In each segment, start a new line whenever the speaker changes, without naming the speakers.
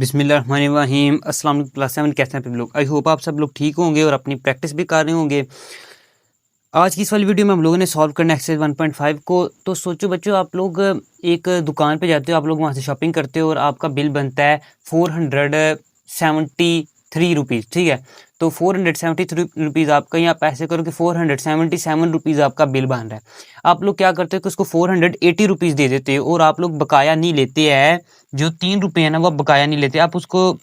बिस्मिल्लाहिर्रहमानिर्रहीम। अस्सलाम वालेकुम क्लास 7 कैसे हैं आप लोग। आई होप आप सब लोग ठीक होंगे और अपनी प्रैक्टिस भी कर रहे होंगे। आज की इस वाली वीडियो में हम लोगों ने सॉल्व करना है एक्सरसाइज 1.5 को। तो सोचो बच्चों, आप लोग एक दुकान पे जाते हो, आप लोग वहाँ से शॉपिंग करते हो और आपका बिल बनता है 473 रुपीज़। ठीक है, तो 473 रुपीज़ आपका, यहाँ पैसे करो कि 477 रुपीज़ आपका बिल बन रहा है। आप लोग क्या करते हो कि उसको 480 रुपीज़ दे देते हो और आप लोग बकाया नहीं लेते हैं। जो 3 रुपये है ना, वो बकाया नहीं लेते, आप उसको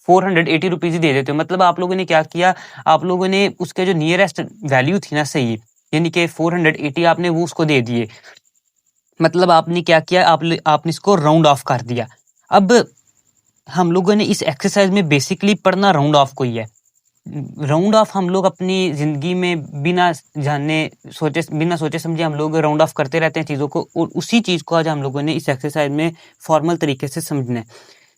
480 रुपीज़ ही दे देते हो। मतलब आप लोगों ने क्या किया, आप लोगों ने उसके जो नियरेस्ट वैल्यू थी ना, सही, यानी कि 480 आपने वो उसको दे दिए। मतलब आपने क्या किया, आपने इसको राउंड ऑफ कर दिया। अब हम लोगों ने इस एक्सरसाइज में बेसिकली पढ़ना राउंड ऑफ को ही है। राउंड ऑफ हम लोग अपनी ज़िंदगी में बिना सोचे समझे हम लोग राउंड ऑफ करते रहते हैं चीज़ों को, और उसी चीज़ को आज हम लोगों ने इस एक्सरसाइज में फॉर्मल तरीके से समझना है।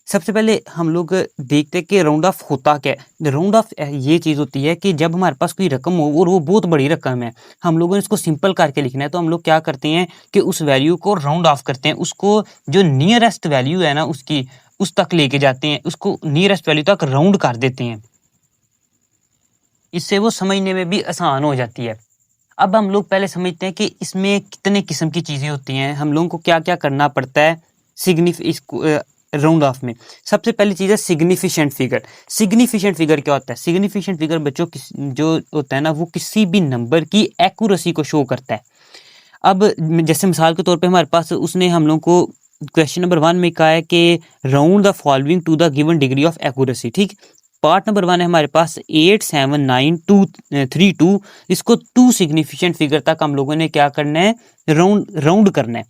सबसे पहले हम लोग देखते हैं कि राउंड ऑफ होता क्या है। राउंड ऑफ ये चीज़ होती है कि जब हमारे पास कोई रकम हो और वो बहुत बड़ी रकम है, हम लोगों ने इसको सिंपल करके लिखना है, तो हम लोग क्या करते हैं कि उस वैल्यू को राउंड ऑफ करते हैं, उसको जो नियरेस्ट वैल्यू है ना उसकी, उस तक लेके जाते हैं, उसको नियरेस्ट वैल्यू तक राउंड कर देते हैं। इससे वो समझने में भी आसान हो जाती है। अब हम लोग पहले समझते हैं कि इसमें कितने किस्म की चीज़ें होती हैं, हम लोगों को क्या-क्या करना पड़ता है राउंड ऑफ में। सबसे पहली चीज़ है सिग्निफिकेंट फिगर। सिग्निफिकेंट फिगर क्या होता है? सिग्निफिकेंट फिगर बच्चों जो होता है ना, वो किसी भी नंबर की एक्यूरेसी को शो करता है। अब जैसे मिसाल के तौर पे हमारे पास उसने हम लोगों को क्वेश्चन नंबर 1 में कहा है कि round the following to the given degree of accuracy. ठीक, पार्ट नंबर 1 है हमारे पास 87932। इसको 2 सिग्निफिकेंट फिगर तक हम लोगों ने क्या करना है, राउंड करना है।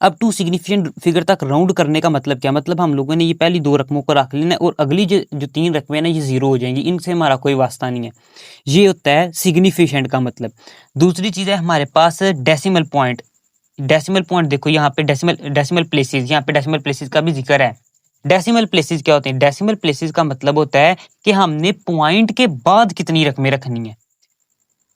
अब 2 सिग्निफिकेंट फिगर तक राउंड करने का मतलब क्या, मतलब हम लोगों ने ये पहली 2 रकमों को रख लेना है और अगली जो 3 रकमें हैं ना, ये 0 हो जाएंगी, इनसे हमारा कोई वास्ता नहीं है। ये होता है सिग्निफिकेंट का मतलब। दूसरी चीज़ है हमारे पास डेसिमल पॉइंट। डेसिमल पॉइंट देखो, यहाँ पे डेसिमल प्लेसेस, यहाँ पे डेसिमल प्लेसेस का भी जिक्र है। डेसिमल प्लेसेस क्या होते हैं? डेसिमल प्लेसेस का मतलब होता है कि हमने पॉइंट के बाद कितनी रकमें रखनी है।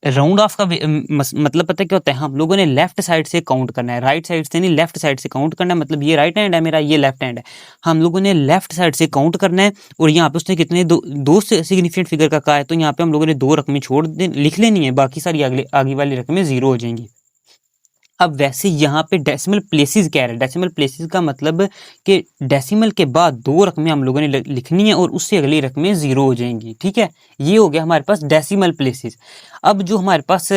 राउंड ऑफ का मतलब पता है क्या होता है? हम लोगों ने लेफ्ट साइड से काउंट करना है, राइट साइड से नहीं, लेफ्ट साइड से काउंट करना है। मतलब ये राइट हैंड है मेरा, ये लेफ्ट हैंड है, हम लोगों ने लेफ्ट साइड से काउंट करना है। और यहाँ पे उसने कितने दो सिग्निफिकेंट फिगर का कहा है, तो यहाँ पे हम लोगों ने 2 रकमें लिख लेनी है, बाकी सारी आगे वाली रकमें 0 हो जाएंगी। अब वैसे यहाँ पे डेसिमल प्लेसेस क्या है? डेसिमल प्लेसेस का मतलब कि डेसिमल के बाद 2 रकमें हम लोगों ने लिखनी है और उससे अगली रकमें 0 हो जाएंगी। ठीक है, ये हो गया हमारे पास डेसिमल प्लेसेस। अब जो हमारे पास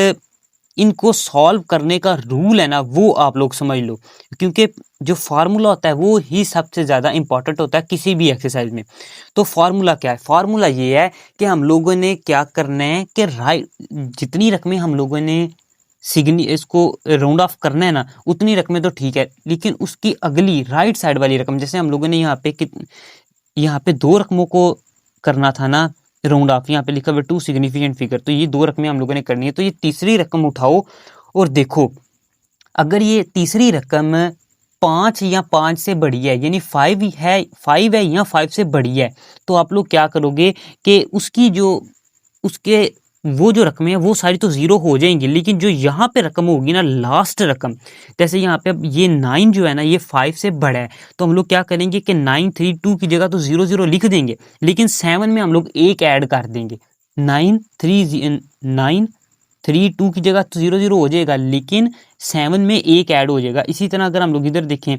इनको सॉल्व करने का रूल है ना, वो आप लोग समझ लो, क्योंकि जो फार्मूला होता है वो ही सबसे ज़्यादा इंपॉर्टेंट होता है किसी भी एक्सरसाइज में। तो फार्मूला क्या है? फार्मूला ये है कि हम लोगों ने क्या करना है कि जितनी रकमें हम लोगों ने इसको राउंड ऑफ करना है ना, उतनी रकमें तो ठीक है, लेकिन उसकी अगली राइट साइड वाली रकम, जैसे हम लोगों ने यहाँ पे 2 रकमों को करना था ना राउंड ऑफ, यहाँ पे लिखा हुआ 2 सिग्निफिकेंट फिगर, तो ये 2 रकमें हम लोगों ने करनी है। तो ये तीसरी रकम उठाओ और देखो, अगर ये तीसरी रकम 5 या 5 से बड़ी है, यानी 5 है या 5 से बड़ी है, तो आप लोग क्या करोगे कि उसके वो जो रकमें हैं वो सारी तो 0 हो जाएंगी, लेकिन जो यहाँ पे रकम होगी ना, लास्ट रकम, जैसे यहाँ पे अब ये 9 जो है ना, ये 5 से बड़ा है, तो हम लोग क्या करेंगे कि 932 की जगह तो 00 लिख देंगे, लेकिन 7 में हम लोग 1 ऐड कर देंगे। 932 की जगह तो 00 हो जाएगा, लेकिन 7 में 1 ऐड हो जाएगा। इसी तरह अगर हम लोग इधर देखें,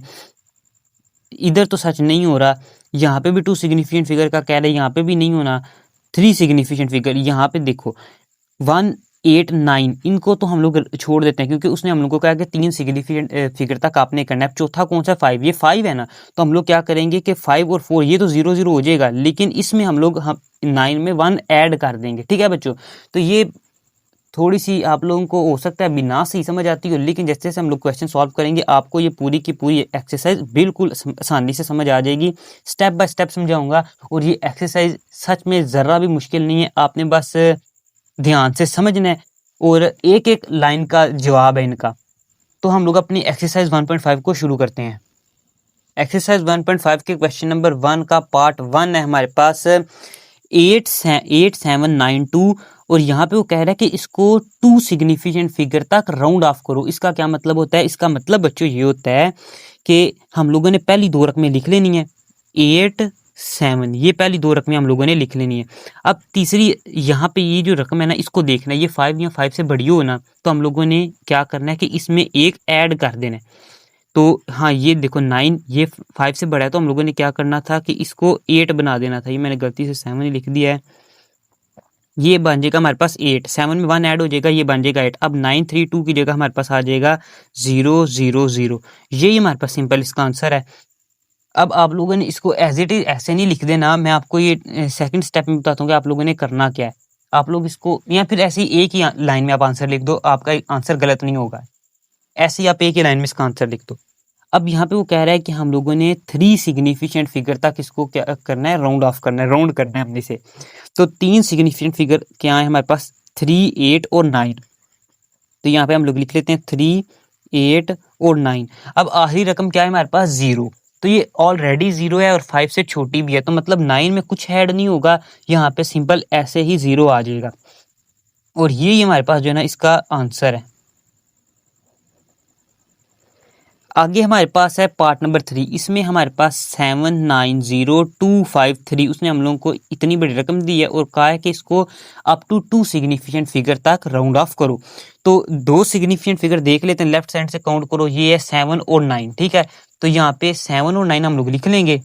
इधर तो सच नहीं हो रहा, यहाँ पे भी 2 सिग्निफिकेंट फिगर का कह रहे हैं, यहाँ पे भी नहीं होना। 3 सिग्निफिकेंट फिगर, यहाँ पे देखो 189, इनको तो हम लोग छोड़ देते हैं, क्योंकि उसने हम लोग को कहा कि 3 सिग्निफिकेंट फिगर तक आपने करना है। चौथा कौन सा? 5, ये 5 है ना, तो हम लोग क्या करेंगे कि 5 और 4 ये तो 00 हो जाएगा, लेकिन इसमें हम 9 में 1 ऐड कर देंगे। ठीक है बच्चों, तो ये थोड़ी सी आप लोगों को हो सकता है बिना सही समझ आती हो, लेकिन जैसे जैसे हम लोग क्वेश्चन सॉल्व करेंगे आपको ये पूरी की पूरी एक्सरसाइज बिल्कुल आसानी से समझ आ जाएगी। स्टेप बाय स्टेप समझाऊंगा, और ये एक्सरसाइज सच में ज़रा भी मुश्किल नहीं है, आपने बस ध्यान से समझना है और एक एक लाइन का जवाब है इनका। तो हम लोग अपनी एक्सरसाइज 1.5 को शुरू करते हैं। एक्सरसाइज 1.5 के क्वेश्चन नंबर 1 का पार्ट 1 है हमारे पास 8792, और यहाँ पे वो कह रहा है कि इसको 2 सिग्निफिकेंट फिगर तक राउंड ऑफ करो। इसका क्या मतलब होता है? इसका मतलब बच्चों ये होता है कि हम लोगों ने पहली 2 रकमें लिख लेनी है, 87, ये पहली दो रकमें हम लोगों ने लिख लेनी है। अब तीसरी यहाँ पे ये जो रकम है ना, इसको देखना है, ये 5 या 5 से बड़ी हो ना, तो हम लोगों ने क्या करना है कि इसमें एक ऐड कर देना है। तो हाँ, ये देखो 9, ये 5 से बड़ा है, तो हम लोगों ने क्या करना था कि इसको 8 बना देना था। ये मैंने गलती से 7 ही लिख दिया है। ये बन जाएगा हमारे पास 8, 7 में 1 ऐड हो जाएगा, ये बन जाएगा 8। अब 932 की जगह हमारे पास आ जाएगा 000। यही हमारे पास सिंपल इसका आंसर है। अब आप लोगों ने इसको एज इट इज ऐसे नहीं लिख देना, मैं आपको ये सेकंड स्टेप में बताता हूँ कि आप लोगों ने करना क्या है। आप लोग इसको या फिर ऐसे ही एक ही लाइन में आप आंसर लिख दो, आपका आंसर गलत नहीं होगा। ऐसे ही आप एक ही लाइन में इसका आंसर लिख दो। अब यहाँ पे वो कह रहा है कि हम लोगों ने 3 सिग्निफिकेंट फिगर तक इसको क्या करना है, राउंड ऑफ करना है, राउंड करना है अपने से। तो 3 सिग्निफिकेंट फिगर क्या है हमारे पास, 3, 8 और 9। तो यहाँ पे हम लोग लिख लेते हैं 3, 8 और 9। अब आखिरी रकम क्या है हमारे पास, 0। तो ये ऑलरेडी 0 है और 5 से छोटी भी है, तो मतलब 9 में कुछ ऐड नहीं होगा, यहाँ पे सिंपल ऐसे ही 0 आ जाएगा। और ये हमारे पास जो है ना इसका आंसर है। आगे हमारे पास है पार्ट नंबर 3। इसमें हमारे पास 790253, उसने हम लोगों को इतनी बड़ी रकम दी है और कहा है कि इसको अप टू 2 सिग्निफिकेंट फिगर तक राउंड ऑफ करो। तो 2 सिग्निफिकेंट फिगर देख लेते हैं, लेफ्ट साइड से काउंट करो, ये है 7 और 9, ठीक है। तो यहाँ पे 7 और 9 हम लोग लिख लेंगे।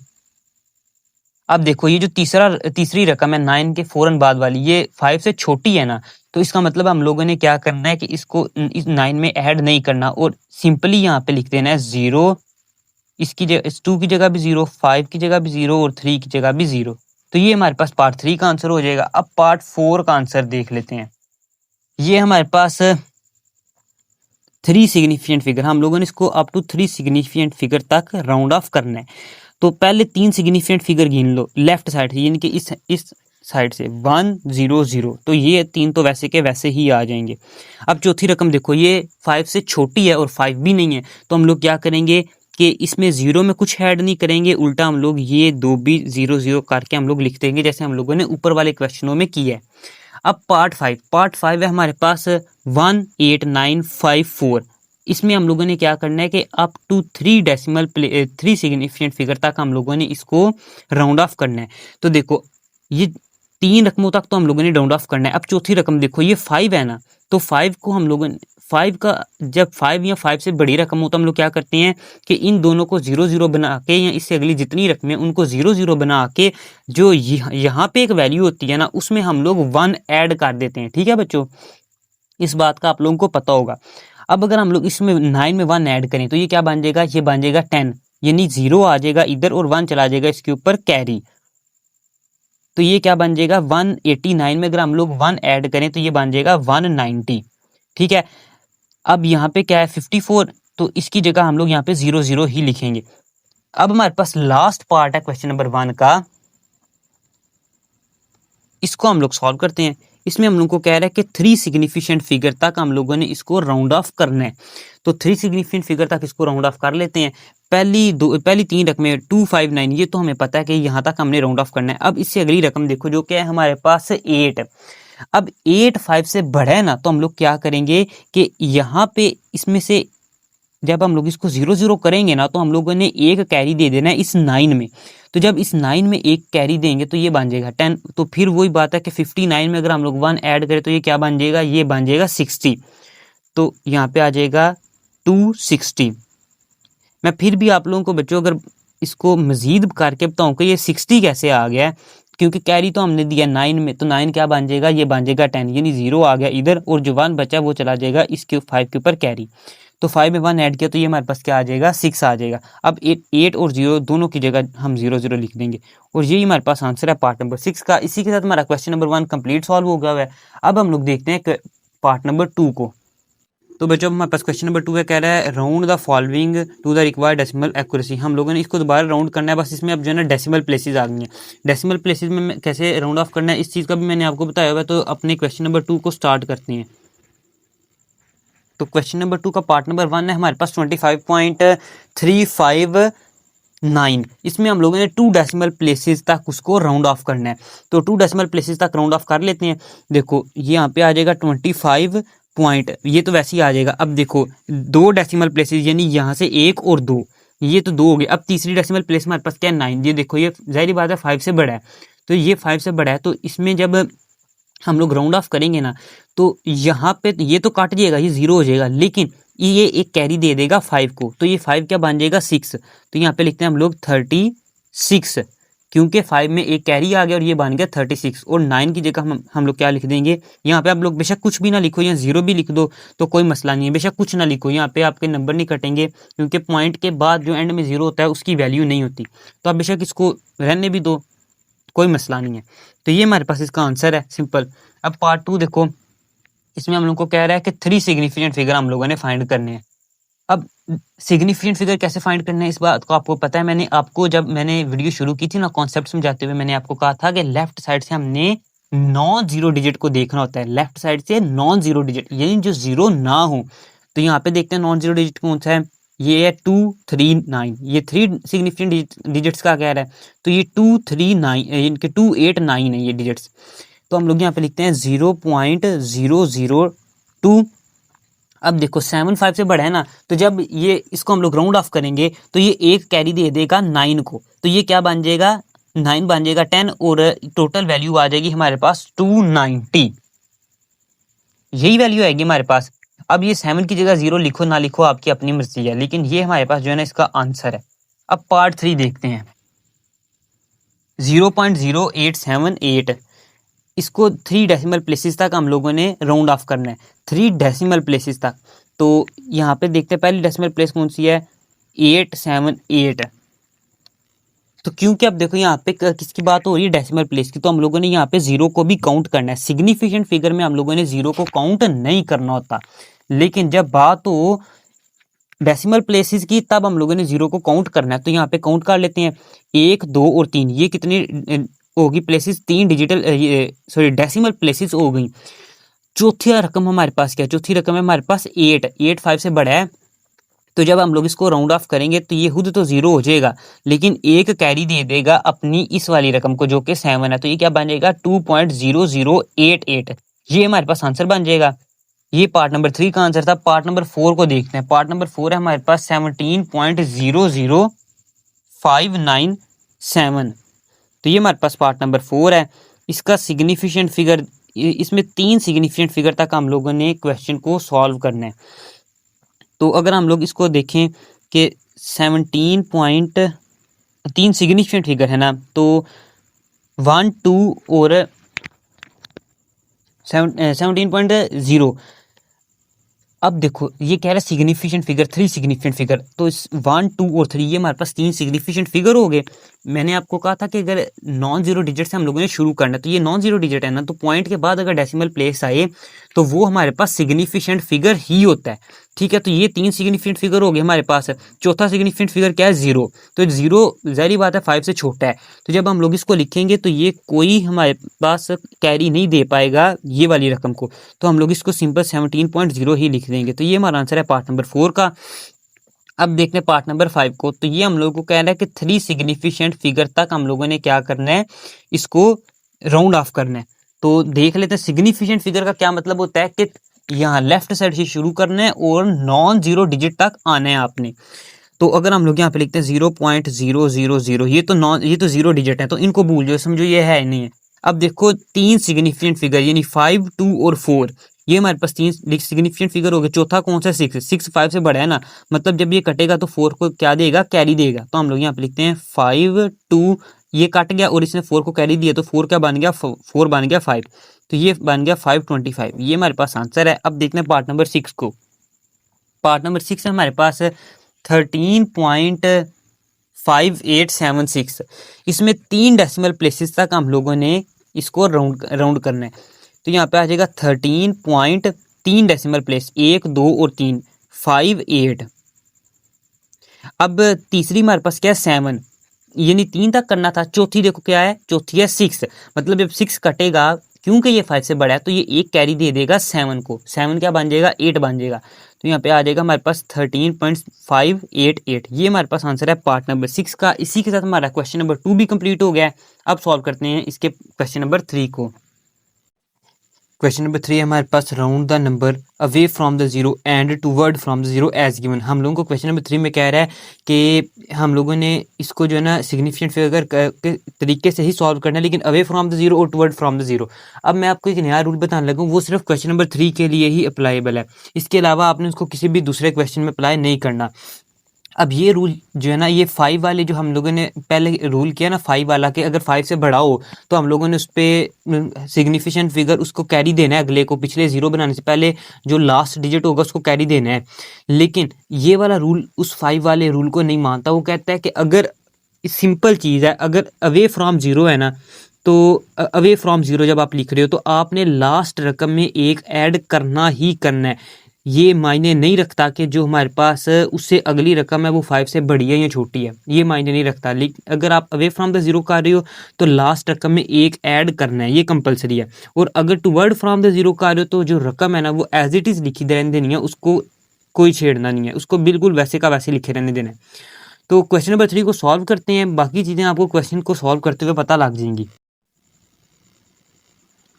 अब देखो ये जो तीसरी रकम है 9 के फौरन बाद वाली, ये 5 से छोटी है ना, तो इसका मतलब हम लोगों ने क्या करना है कि इसको इस 9 में ऐड नहीं करना और सिंपली यहाँ पे लिख देना है 0। इसकी जगह 2 की जगह भी 0, 5 की जगह भी 0 और 3 की जगह भी 0। तो ये हमारे पास पार्ट 3 का आंसर हो जाएगा। अब पार्ट 4 का आंसर देख लेते हैं। ये हमारे पास 3 सिग्निफिकेंट फिगर, हम लोगों ने इसको अप टू 3 सिग्निफिकेंट फिगर तक राउंड ऑफ करना है। तो पहले 3 सिग्निफिकेंट फिगर गिन लो लेफ्ट साइड से, यानी कि इस साइड से 1 0 0। तो ये 3 तो वैसे के वैसे ही आ जाएंगे। अब चौथी रकम देखो, ये 5 से छोटी है और 5 भी नहीं है, तो हम लोग क्या करेंगे कि इसमें 0 में कुछ ऐड नहीं करेंगे, उल्टा हम लोग ये 2 भी 0 0 करके हम लोग लिख देंगे, जैसे हम लोगों ने ऊपर वाले क्वेश्चनों में किया है। अब पार्ट 5 है हमारे पास 18954। इसमें हम लोगों ने क्या करना है कि अप टू 3 सिग्निफिकेंट फिगर तक हम लोगों ने इसको राउंड ऑफ करना है। तो देखो ये 3 रकमों तक तो हम लोगों ने राउंड ऑफ करना है। अब चौथी रकम देखो, ये 5 है ना, तो 5 को हम लोगों ने 5 का जब 5 या 5 से बड़ी रकम हो तो हम लोग क्या करते हैं कि इन दोनों को 0 0 बना के, या इससे अगली जितनी रकमें उनको 0 0 बना के, जो यहाँ पे एक वैल्यू होती है ना, उसमें हम लोग 1 ऐड कर देते हैं। ठीक है बच्चों, इस बात का आप लोगों को पता होगा। अब अगर हम लोग इसमें 9 में 1 ऐड करें तो ये क्या बन जाएगा, ये बन जाएगा 10, यानी 0 आ जाएगा इधर और 1 चला जाएगा इसके ऊपर कैरी। तो ये क्या बन जाएगा 189 में अगर हम लोग 1 ऐड करें तो ये बन जाएगा 190। ठीक है। अब यहाँ पे क्या है 54, तो इसकी जगह हम लोग यहाँ पे 0 0 ही लिखेंगे। अब हमारे पास लास्ट पार्ट है क्वेश्चन नंबर 1 का, इसको हम लोग सॉल्व करते हैं। इसमें हम लोग को कह रहा है कि 3 सिग्निफिकेंट फिगर तक हम लोगों ने इसको राउंड ऑफ करना है। तो 3 सिग्निफिकेंट फिगर तक इसको राउंड ऑफ कर लेते हैं। पहली 3 रकमें 259, ये तो हमें पता है कि यहाँ तक हमने राउंड ऑफ करना है। अब इससे अगली रकम देखो जो क्या है हमारे पास 8। अब 8 5 से बड़ा है ना, तो हम लोग क्या करेंगे कि यहाँ पे इसमें से जब हम लोग इसको 0 0 करेंगे ना, तो हम लोगों ने एक कैरी दे देना है इस 9 में। तो जब इस 9 में एक कैरी देंगे तो ये बन जाएगा 10। तो फिर वही बात है कि 59 में अगर हम लोग 1 ऐड करें तो ये क्या बन जाएगा, ये बन जाएगा 60। तो यहाँ पे आ जाएगा 260। मैं फिर भी आप लोगों को बच्चों अगर इसको मजीद करके बताऊं कि ये 60 कैसे आ गया है, क्योंकि कैरी तो हमने दिया 9 में, तो 9 क्या बन जाएगा, ये बन जाएगा 10, यानी 0 आ गया इधर और जो 1 बचा वो चला जाएगा इसके 5 के ऊपर कैरी। तो 5 में 1 ऐड किया तो ये हमारे पास क्या आ जाएगा 6 आ जाएगा। अब 8 और 0 दोनों की जगह हम 0 0 लिख देंगे और यही हमारे पास आंसर है पार्ट नंबर 6 का। इसी के साथ हमारा क्वेश्चन नंबर 1 कंप्लीट सॉल्व हो गया है। अब हम लोग देखते हैं पार्ट नंबर 2 को। तो बच्चों हमारे पास क्वेश्चन नंबर 2 है, कह रहा है round the following to the required decimal accuracy. हम लोगों ने इसको दोबारा राउंड करना है, बस इसमें अब जो है ना डेसिमल प्लेसेस आ गई हैं। डेसिमल प्लेसेस में कैसे राउंड ऑफ करना है इस चीज़ का भी मैंने आपको बताया हुआ है। तो अपने क्वेश्चन नंबर 2 को स्टार्ट करते हैं। तो क्वेश्चन नंबर 2 का पार्ट नंबर 1 है हमारे पास 25.359। इसमें हम लोगों ने 2 डेसिमल प्लेसेस तक उसको राउंड ऑफ करना है। तो 2 डेसिमल प्लेसेस तक राउंड ऑफ कर लेते हैं। देखो ये यहाँ पे आ जाएगा 25 पॉइंट, ये तो वैसे ही आ जाएगा। अब देखो 2 डेसिमल प्लेसेस यानी यहाँ से 1 और 2, ये तो 2 हो गए। अब तीसरी डेसिमल प्लेस हमारे पास क्या है 9। ये देखो ये ज़ाहिर बात है 5 से बड़ा है, तो ये 5 से बड़ा है, तो इसमें जब हम लोग राउंड ऑफ करेंगे ना तो यहाँ पे ये तो काट जाएगा, ये 0 हो जाएगा, लेकिन ये एक कैरी दे देगा 5 को, तो ये 5 क्या बन जाएगा 6। तो यहाँ पे लिखते हैं हम लोग 36, क्योंकि 5 में एक कैरी आ गया और ये बन गया 36। और 9 की जगह हम लोग क्या लिख देंगे, यहाँ पे आप लोग बेशक कुछ भी ना लिखो, यहाँ 0 भी लिख दो तो कोई मसला नहीं है, बेशक कुछ ना लिखो, यहाँ पे आपके नंबर नहीं कटेंगे, क्योंकि पॉइंट के बाद जो एंड में 0 होता है उसकी वैल्यू नहीं होती, तो आप बेशक इसको रहने भी दो, कोई मसला नहीं है। तो ये हमारे पास इसका आंसर है, सिंपल। अब पार्ट 2 देखो, इसमें हम लोग को कह रहा है कि 3 सिग्निफिकेंट फिगर हम लोगों ने फाइंड करने हैं। अब सिग्निफिकेंट फिगर कैसे फाइंड करना है इस बात को आपको पता है, मैंने आपको जब मैंने वीडियो शुरू की थी ना कॉन्सेप्ट समझाते हुए, मैंने आपको कहा था कि लेफ्ट साइड से हमने नॉन जीरो डिजिट को देखना होता है, लेफ्ट साइड से नॉन जीरो डिजिट, यानी जो जीरो ना हो। तो यहाँ पे देखते हैं नॉन जीरो डिजिट कौन सा है, ये है 2 3 9, ये 3 सिग्निफिकेंट डिजिट्स का कह रहा है, तो ये 2 3 9 इनके 2 8 9 है ये डिजिट्स। तो हम लोग यहाँ पे लिखते हैं 0.002। अब देखो 7 5 से बड़ा है ना, तो जब ये इसको हम लोग राउंड ऑफ करेंगे तो ये एक कैरी दे देगा 9 को, तो ये क्या बन जाएगा 9 बन जाएगा 10, और टोटल वैल्यू आ जाएगी हमारे पास 290, यही वैल्यू आएगी हमारे पास। अब ये 7 की जगह 0 लिखो ना लिखो आपकी अपनी मर्जी है, लेकिन ये हमारे पास जो है ना इसका आंसर है। अब पार्ट 3 देखते हैं, 0.0878, इसको 3 डेसिमल प्लेसेस तक हम लोगों ने राउंड ऑफ करना है, 3 डेसिमल प्लेसेस तक। तो यहाँ पे देखते हैं पहली डेसिमल प्लेस कौन सी है 878। तो क्योंकि अब देखो यहाँ पे किसकी बात हो रही है डेसिमल प्लेस की, तो हम लोगों ने यहाँ पे 0 को भी काउंट करना है। सिग्निफिकेंट फिगर में हम लोगों ने 0 को काउंट नहीं करना होता, लेकिन जब बात हो डेसिमल प्लेसेस की तब हम लोगों ने 0 को काउंट करना है। तो यहाँ पे काउंट कर लेते हैं 1 2 और 3, ये कितनी होगी places, 3 digital sorry decimal places हो गई। चौथी रकम हमारे पास क्या है, चौथी रकम है हमारे पास 8 5 से बड़ा है, तो जब हम लोग इसको राउंड ऑफ करेंगे तो ये खुद तो 0 हो जाएगा, लेकिन एक कैरी दे देगा अपनी इस वाली रकम को जो कि 7 है, तो ये क्या बन जाएगा 2.0088, ये हमारे पास आंसर बन जाएगा। ये पार्ट नंबर 3 का आंसर था। पार्ट नंबर 4 को देखते हैं। पार्ट नंबर 4 है हमारे पास 17.00597, तो ये हमारे पास पार्ट नंबर 4 है। इसका सिग्निफिकेंट फिगर, इसमें 3 सिग्निफिकेंट फिगर तक हम लोगों ने क्वेश्चन को सॉल्व करना है। तो अगर हम लोग इसको देखें कि 3 सिग्निफिकेंट फिगर है ना, तो 1 2 और 17.0। अब देखो ये कह रहा है सिग्निफिकेंट फिगर 3 सिग्निफिकेंट फिगर, तो इस 1 2 और 3 ये हमारे पास 3 सिग्निफिकेंट फिगर हो गए। मैंने आपको कहा था कि अगर नॉन जीरो डिजिट से हम लोगों ने शुरू करना है, तो ये नॉन जीरो डिजिट है ना, तो पॉइंट के बाद अगर डेसिमल प्लेस आए तो वो हमारे पास सिग्निफिकेंट फिगर ही होता है, ठीक है। तो ये 3 सिग्निफिकेंट फिगर हो गए हमारे पास। चौथा सिग्निफिकेंट फिगर क्या है 0, तो 0 ज़ाहिर बात है 5 से छोटा है, तो जब हम लोग इसको लिखेंगे तो ये कोई हमारे पास कैरी नहीं दे पाएगा ये वाली रकम को, तो हम लोग इसको सिंपल 17.0 ही लिख देंगे। तो ये हमारा आंसर है पार्ट नंबर 4 का। अब देखते हैं पार्ट नंबर 5 को, तो ये हम लोगों को कह रहा है कि 3 सिग्निफिकेंट फिगर तक हम लोगों ने क्या करना है, इसको राउंड ऑफ करना है। तो देख लेते हैं सिग्निफिकेंट फिगर का क्या मतलब होता है कि यहाँ लेफ्ट साइड से शुरू करना है और नॉन जीरो डिजिट तक आना है आपने। तो अगर हम लोग यहाँ पे लिखते हैं 0.000, ये तो 0 डिजिट है, तो इनको भूल जाओ, समझो ये है नहीं है। अब देखो 3 सिग्निफिकेंट फिगर यानी 5 2 और 4, ये हमारे पास 3 सिग्निफिकेंट फिगर हो गए। चौथा कौन सा 6 5 से बड़ा है ना, मतलब जब ये कटेगा तो 4 को क्या देगा कैरी देगा। तो हम लोग यहाँ पे लिखते हैं 5 2, ये कट गया और इसने 4 को कैरी दिया, तो 4 क्या बन गया 4 बन गया 5, तो ये बन गया 525, ये हमारे पास आंसर है। अब देखते हैं पार्ट नंबर 6 को। पार्ट नंबर 6 है हमारे पास 13.5876, इसमें 3 डेसिमल प्लेसेस तक हम लोगों ने इसको राउंड करना है। तो यहाँ पे आ जाएगा 13.3 डेसिमल प्लेस, 1 2 और 3 5 8। अब तीसरी हमारे पास क्या है 7, यानी 3 तक करना था। चौथी देखो क्या है, चौथी है 6, मतलब जब 6 कटेगा क्योंकि ये 5 से बड़ा है तो ये एक कैरी दे देगा 7 को, 7 क्या बन जाएगा 8 बन जाएगा। तो यहाँ पे आ जाएगा हमारे पास 13.588, ये हमारे पास आंसर है पार्ट नंबर 6 का। इसी के साथ हमारा क्वेश्चन नंबर 2 भी कंप्लीट हो गया है। अब सॉल्व करते हैं इसके क्वेश्चन नंबर 3 को। क्वेश्चन नंबर 3 हमारे पास round the number away from the zero and toward from the zero as given. हम लोगों को क्वेश्चन नंबर 3 में कह रहा है कि हम लोगों ने इसको जो है ना सिग्निफिकेंट फिगर के तरीके से ही सॉल्व करना है, लेकिन अवे फ्रॉम द जीरो और टूवर्ड फ्रॉम द जीरो। अब मैं आपको एक नया रूल बताने लगा हूं, वो सिर्फ क्वेश्चन नंबर 3 के लिए ही अप्लाईबल है। इसके अलावा आपने उसको किसी भी दूसरे क्वेश्चन में अप्लाई नहीं करना। अब ये रूल जो है ना, ये 5 वाले जो हम लोगों ने पहले रूल किया ना 5 वाला, कि अगर 5 से बड़ा हो तो हम लोगों ने उस पे सिग्निफिकेंट फिगर उसको कैरी देना है, अगले को पिछले जीरो बनाने से पहले जो लास्ट डिजिट होगा उसको कैरी देना है। लेकिन ये वाला रूल उस 5 वाले रूल को नहीं मानता। वो कहता है कि अगर सिंपल चीज़ है, अगर अवे फ्रॉम जीरो है ना, तो अवे फ्रॉम जीरो जब आप लिख रहे हो तो आपने लास्ट रकम में एक ऐड करना ही करना है। ये मायने नहीं रखता कि जो हमारे पास उससे अगली रकम है वो 5 से बड़ी है या छोटी है, ये मायने नहीं रखता। लेकिन अगर आप अवे फ्रॉम द जीरो कर रहे हो तो लास्ट रकम में एक ऐड करना है, ये कंपलसरी है। और अगर टुवर्ड फ्रॉम द जीरो कर रहे हो तो जो रकम है ना वो एज इट इज़ लिखी रहने देनी है, उसको कोई छेड़ना नहीं है, उसको बिल्कुल वैसे का वैसे लिखे रहने देना है। तो क्वेश्चन नंबर 3 को सॉल्व करते हैं, बाकी चीज़ें आपको क्वेश्चन को सॉल्व करते हुए पता लग जाएंगी।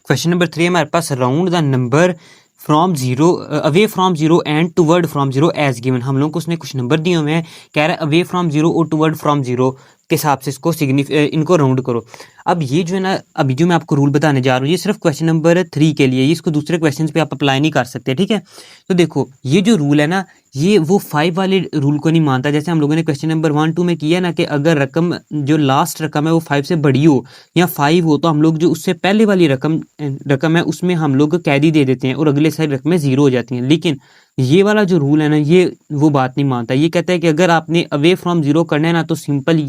क्वेश्चन नंबर 3 हमारे पास round the number from zero away from zero and toward from zero as given. हम लोग को उसने कुछ नंबर दिए हुए हैं, कह रहा है अवे फ्रॉम जीरो और टुवर्ड फ्रॉम जीरो के हिसाब से इसको इनको राउंड करो। अब ये जो है ना, अभी जो मैं आपको रूल बताने जा रहा हूँ ये सिर्फ क्वेश्चन नंबर 3 के लिए, इसको दूसरे क्वेश्चन पे आप अप्लाई नहीं कर सकते, ठीक है। तो देखो ये जो रूल है ना, ये वो 5 वाले रूल को नहीं मानता। जैसे हम लोगों ने क्वेश्चन नंबर 1 2 में किया ना, कि अगर रकम जो लास्ट रकम है वो 5 से बड़ी हो या 5 हो तो हम लोग जो उससे पहले वाली रकम है उसमें हम लोग कैदी दे देते हैं और अगले सारी रकमें जीरो हो जाती हैं। लेकिन ये वाला जो रूल है ना, ये वो बात नहीं मानता। ये कहता है कि अगर आपने अवे फ्रॉम जीरो करना है ना, तो सिंपल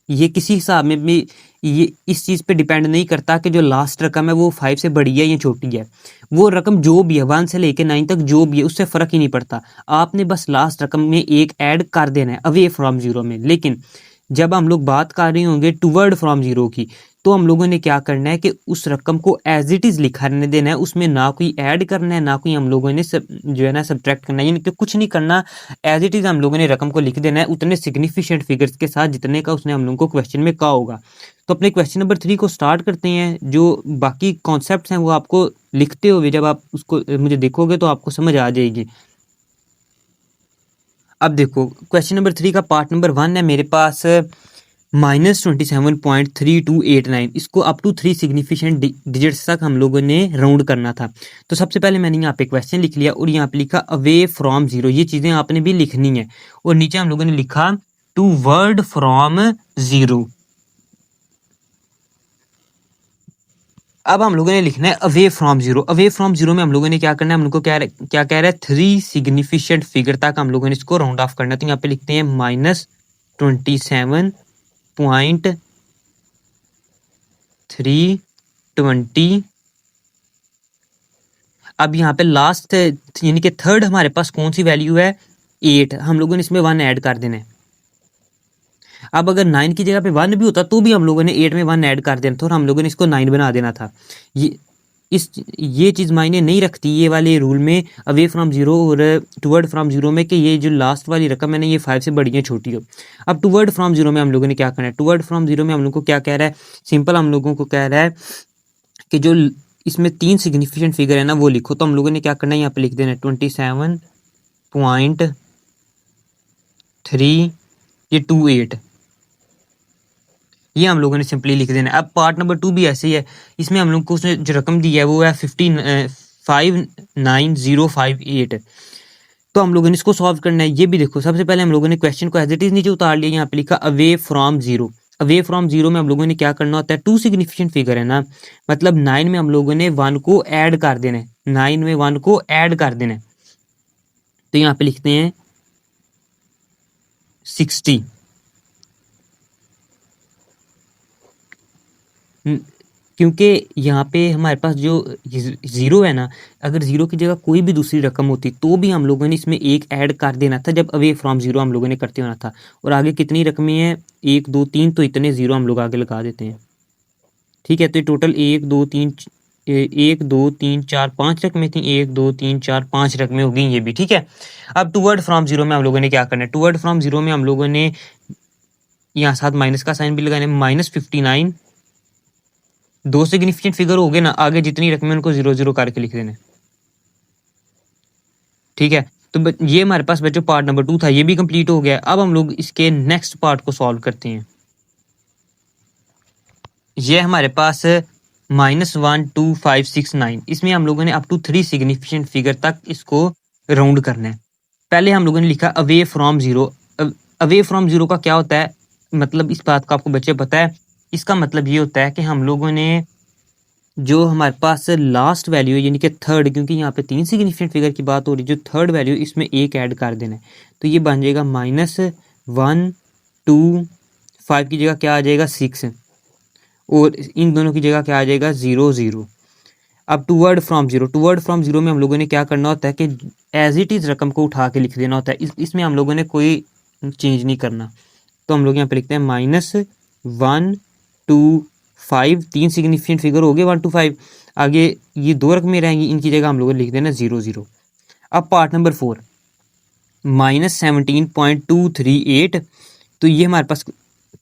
ये किसी हिसाब में भी ये इस चीज़ पे डिपेंड नहीं करता कि जो लास्ट रकम है वो 5 से बड़ी है या छोटी है। वो रकम जो भी है 1 से लेके 9 तक जो भी है उससे फ़र्क ही नहीं पड़ता। आपने बस लास्ट रकम में एक ऐड कर देना है अवे फ्रॉम जीरो में। लेकिन जब हम लोग बात कर रहे होंगे टुवर्ड फ्रॉम जीरो की, तो हम लोगों ने क्या करना है कि उस रकम को एज इट इज़ लिखा रहने देना है, उसमें ना कोई ऐड करना है ना कोई हम लोगों ने जो है ना सब्ट्रैक्ट करना है, यानी कि कुछ नहीं करना। एज इट इज़ हम लोगों ने रकम को लिख देना है उतने सिग्निफिकेंट फिगर्स के साथ जितने का उसने हम लोगों को क्वेश्चन में कहा होगा। तो अपने क्वेश्चन नंबर 3 को स्टार्ट करते हैं। जो बाकी कॉन्सेप्ट्स हैं वो आपको लिखते हुए जब आप उसको मुझे देखोगे तो आपको समझ आ जाएगी। अब देखो क्वेश्चन नंबर 3 का पार्ट नंबर 1 है मेरे पास -27.3289, इसको अप टू 3 सिग्निफिकेंट डिजिट्स तक हम लोगों ने राउंड करना था। तो सबसे पहले मैंने यहाँ पे क्वेश्चन लिख लिया और यहाँ पे लिखा अवे फ्रॉम जीरो, ये चीज़ें आपने भी लिखनी है। और नीचे हम लोगों ने लिखा टुवर्ड फ्रॉम जीरो। अब हम लोगों ने लिखना है away from zero. Away from zero में हम लोगों ने क्या करना है, हम लोग को क्या कह रहा है 3 सिग्निफिकेंट फिगर तक हम लोगों ने इसको राउंड ऑफ करना है। तो यहाँ पे लिखते हैं -27.320। अब यहाँ पे लास्ट यानी कि थर्ड हमारे पास कौन सी वैल्यू है 8, हम लोगों ने इसमें 1 ऐड कर देना है। अब अगर 9 की जगह पे 1 भी होता तो भी हम लोगों ने 8 में 1 ऐड कर देना था और हम लोगों ने इसको 9 बना देना था। ये चीज़ मायने नहीं रखती ये वाले रूल में अवे फ्रॉम जीरो और टुवर्ड फ्रॉम जीरो में, कि ये जो लास्ट वाली रकम है ना ये 5 से बड़ी है छोटी हो। अब टुवर्ड फ्रॉम जीरो में हम लोगों ने क्या करना है, टुवर्ड फ्रॉम जीरो में हम लोगों को क्या कह रहा है, सिंपल हम लोगों को कह रहा है कि जो इसमें 3 सिग्निफिकेंट फिगर है ना वो लिखो। तो हम लोगों ने क्या करना है, यहाँ पे लिख देना है 27.328, ये हम लोगों ने सिंपली लिख देना है। अब पार्ट नंबर 2 भी ऐसे ही है, इसमें हम लोग को उसने जो रकम दी है वो है 59058। तो हम लोगों ने इसको सॉल्व करना है। ये भी देखो सबसे पहले हम लोगों ने क्वेश्चन को एज इट इज नीचे उतार लिया, यहाँ पे लिखा away from zero. Away from zero में हम लोगों ने क्या करना होता है, 2 सिग्निफिकेंट फिगर है ना, मतलब 9 में हम लोगों ने 1 को ऐड कर देना है, 9 में 1 को ऐड कर देना है। तो यहाँ पे लिखते हैं 60। क्योंकि यहाँ पे हमारे पास जो ज़ीरो है ना, अगर ज़ीरो की जगह कोई भी दूसरी रकम होती तो भी हम लोगों ने इसमें एक ऐड कर देना था जब अवे फ्रॉम ज़ीरो हम लोगों ने करते होना था। और आगे कितनी रकमें हैं, 1 2 3, तो इतने ज़ीरो हम लोग आगे लगा देते हैं, ठीक है। तो टोटल 1 2 3 4 5 रकमें थी, 1 2 3 4 5 रकमें हो गई ये भी, ठीक है। अब टुवर्ड फ्रॉम ज़ीरो में हम लोगों ने क्या करना है, टुवर्ड फ्रॉम ज़ीरो में हम लोगों ने यहाँ साथ माइनस का साइन भी लगाना है, -59 2 सिग्निफिकेंट फिगर हो गए ना, आगे जितनी रकमें उनको 0 0 करके लिख देना। ठीक है, तो ये हमारे पास बच्चों पार्ट नंबर 2 था, ये भी कंप्लीट हो गया। अब हम लोग इसके नेक्स्ट पार्ट को सॉल्व करते हैं। ये हमारे पास -12569, इसमें हम लोगों ने अप टू 3 सिग्निफिकेंट फिगर तक इसको राउंड करना है। पहले हम लोगों ने लिखा away from zero. Away from zero का क्या होता है, मतलब इस बात का आपको बच्चे पता है? इसका मतलब ये होता है कि हम लोगों ने जो हमारे पास लास्ट वैल्यू है, यानी कि थर्ड, क्योंकि यहाँ पे 3 सिग्निफिकेंट फिगर की बात हो रही है, जो थर्ड वैल्यू इसमें एक ऐड कर देना है। तो ये बन जाएगा -125 की जगह क्या आ जाएगा 6, और इन दोनों की जगह क्या आ जाएगा 0 0। अब टूवर्ड फ्रॉम जीरो में हम लोगों ने क्या करना होता है कि एज इट इज़ रकम को उठा के लिख देना होता है। इसमें हम लोगों ने कोई चेंज नहीं करना। तो हम लोग यहाँ पे लिखते हैं -125, 3 सिग्निफिकेंट फिगर हो गए 125। आगे ये 2 रकमें रहेंगी, इनकी जगह हम लोग लिख देना 0 0। अब पार्ट नंबर 4 -17.238, तो ये हमारे पास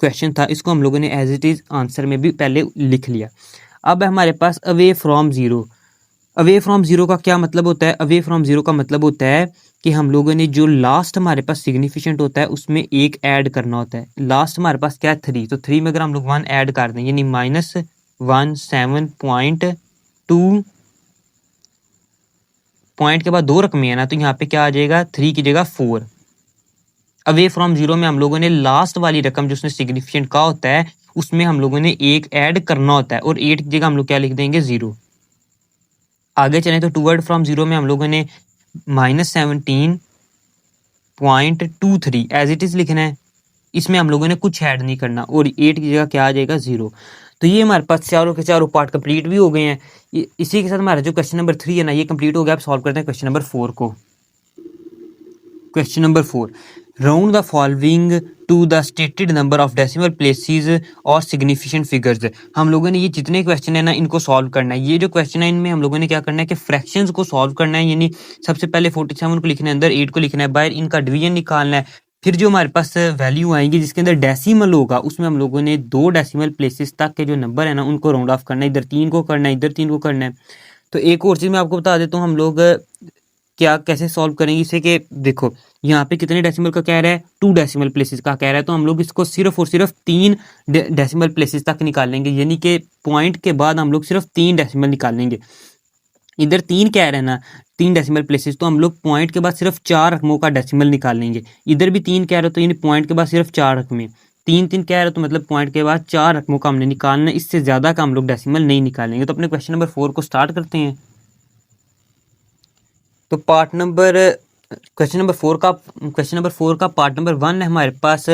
क्वेश्चन था, इसको हम लोगों ने एज इट इज़ आंसर में भी पहले लिख लिया। अब हमारे pass away from zero. Away from zero का क्या मतलब होता है? अवे फ्रॉम जीरो का मतलब होता है कि हम लोगों ने जो लास्ट हमारे पास सिग्निफिकेंट होता है उसमें एक ऐड करना होता है। लास्ट हमारे पास क्या है 3, तो 3 में अगर हम लोग 1 ऐड कर दें, यानी -107.2 पॉइंट के बाद 2 रकमें है ना, तो यहाँ पे क्या आ जाएगा 3 की जगह 4। अवे फ्रॉम जीरो में हम लोगों ने लास्ट वाली रकम जो उसने सिग्निफिकेंट का होता है उसमें हम लोगों ने एक ऐड करना होता है, और 8 की जगह हम लोग क्या लिख देंगे 0। आगे चलें तो टूवर्ड फ्रॉम जीरो में हम लोगों ने -17.23 एज इट इज़ लिखना है, इसमें हम लोगों ने कुछ ऐड नहीं करना, और 8 की जगह क्या आ जाएगा 0। तो ये हमारे पास चारों के चारों पार्ट कंप्लीट भी हो गए हैं। इसी के साथ हमारा जो क्वेश्चन नंबर 3 है ना, ये कंप्लीट हो गया। अब सॉल्व करते हैं क्वेश्चन नंबर 4 को। Question number 4, round the following to the stated number of decimal places और सिग्निफिकेंट फिगर्स। हम लोगों ने ये जितने क्वेश्चन है ना इनको सॉल्व करना है। ये जो क्वेश्चन है इनमें हम लोगों ने क्या करना है कि फ्रैक्शंस को सॉल्व करना है, यानी सबसे पहले 47 को लिखना है, अंदर 8 को लिखना है, बाहर इनका डिवीजन निकालना है। फिर जो हमारे पास वैल्यू आएंगी जिसके अंदर डेसिमल होगा, उसमें हम लोगों ने 2 डेसिमल प्लेसेस तक के जो नंबर है ना उनको राउंड ऑफ करना है। इधर 3 को करना है, इधर 3 को करना है। तो एक और चीज़ मैं आपको बता देता हूँ, हम लोग क्या कैसे सॉल्व करेंगे इसे, कि देखो यहाँ पे कितने डेसिमल का कह रहा है, 2 डेसिमल प्लेसेस का कह रहा है, तो हम लोग इसको सिर्फ और सिर्फ 3 डेसिमल प्लेसेस तक निकालेंगे, यानी कि पॉइंट के बाद हम लोग सिर्फ 3 डेसिमल निकालेंगे। इधर 3 कह रहे हैं ना, 3 डेसिमल प्लेसेस, तो हम लोग पॉइंट के बाद सिर्फ 4 रकमों का डेसिमल निकालेंगे। इधर भी 3 कह रहे हो, तो यानी पॉइंट के बाद सिर्फ 4 रकमें। 3 कह रहे हो तो मतलब पॉइंट के बाद 4 रकमों का हमने निकालना है, इससे ज़्यादा का हम लोग डेसिमल नहीं निकालेंगे। तो अपने क्वेश्चन नंबर 4 को स्टार्ट करते हैं। तो क्वेश्चन नंबर 4 का पार्ट नंबर 1 है हमारे पास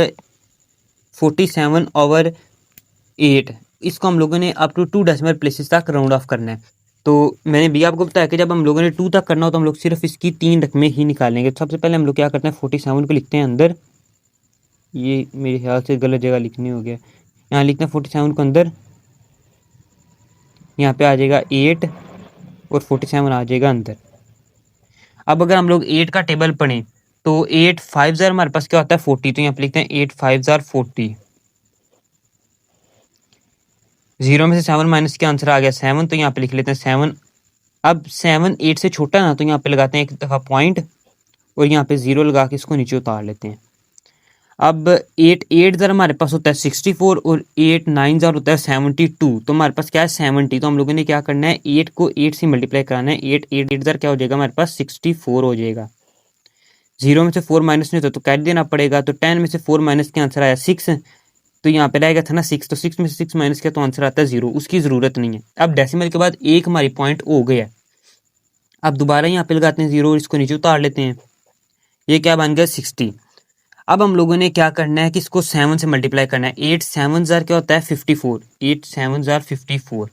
47/8। इसको हम लोगों ने अप टू 2 डेसिमल प्लेसेस तक राउंड ऑफ करना है। तो मैंने भी आपको बताया कि जब हम लोगों ने 2 तक करना हो तो हम लोग सिर्फ इसकी 3 रकमें ही निकालेंगे। तो सबसे पहले हम लोग क्या करते हैं, 47 को लिखते हैं अंदर, ये मेरे ख्याल से गलत जगह लिखनी हो गया, यहाँ लिखते हैं 47 को अंदर, यहाँ पे आ जाएगा 8 और 47 आ जाएगा अंदर। अब अगर हम लोग 8 का टेबल पढ़ें तो 8 5 ज़ार हमारे पास क्या होता है 40, तो यहाँ पे लिखते हैं 8 5 ज़ार 40। 0 में से 7 माइनस के आंसर आ गया 7, तो यहाँ पे लिख लेते हैं 7। अब 7 8 से छोटा है ना, तो यहाँ पे लगाते हैं एक दफ़ा पॉइंट, और यहाँ पे 0 लगा के इसको नीचे उतार लेते हैं। अब 8 ज़ार हमारे पास होता है 64, और 8 9 ज़ार होता है 72, तो हमारे पास क्या है 70। तो हम लोगों ने क्या करना है, 8 को 8 से मल्टीप्लाई कराना है। 8 ज़ार क्या हो जाएगा हमारे पास 64 हो जाएगा। 0 में से 4 माइनस नहीं होता तो कैरी देना पड़ेगा, तो 10 में से 4 माइनस के आंसर आया 6, तो यहाँ पे रहेगा था ना 6, तो 6 में से 6 माइनस किया तो आंसर आता है 0, उसकी ज़रूरत नहीं है। अब डेसिमल के बाद एक हमारी पॉइंट हो गया। अब दोबारा यहाँ पे लगाते हैं 0 और इसको नीचे उतार लेते हैं, ये क्या बन गया 60। अब हम लोगों ने क्या करना है कि इसको 7 से मल्टीप्लाई करना है। 8 7 ज़ार क्या होता है 54, 8 7 ज़ार 54।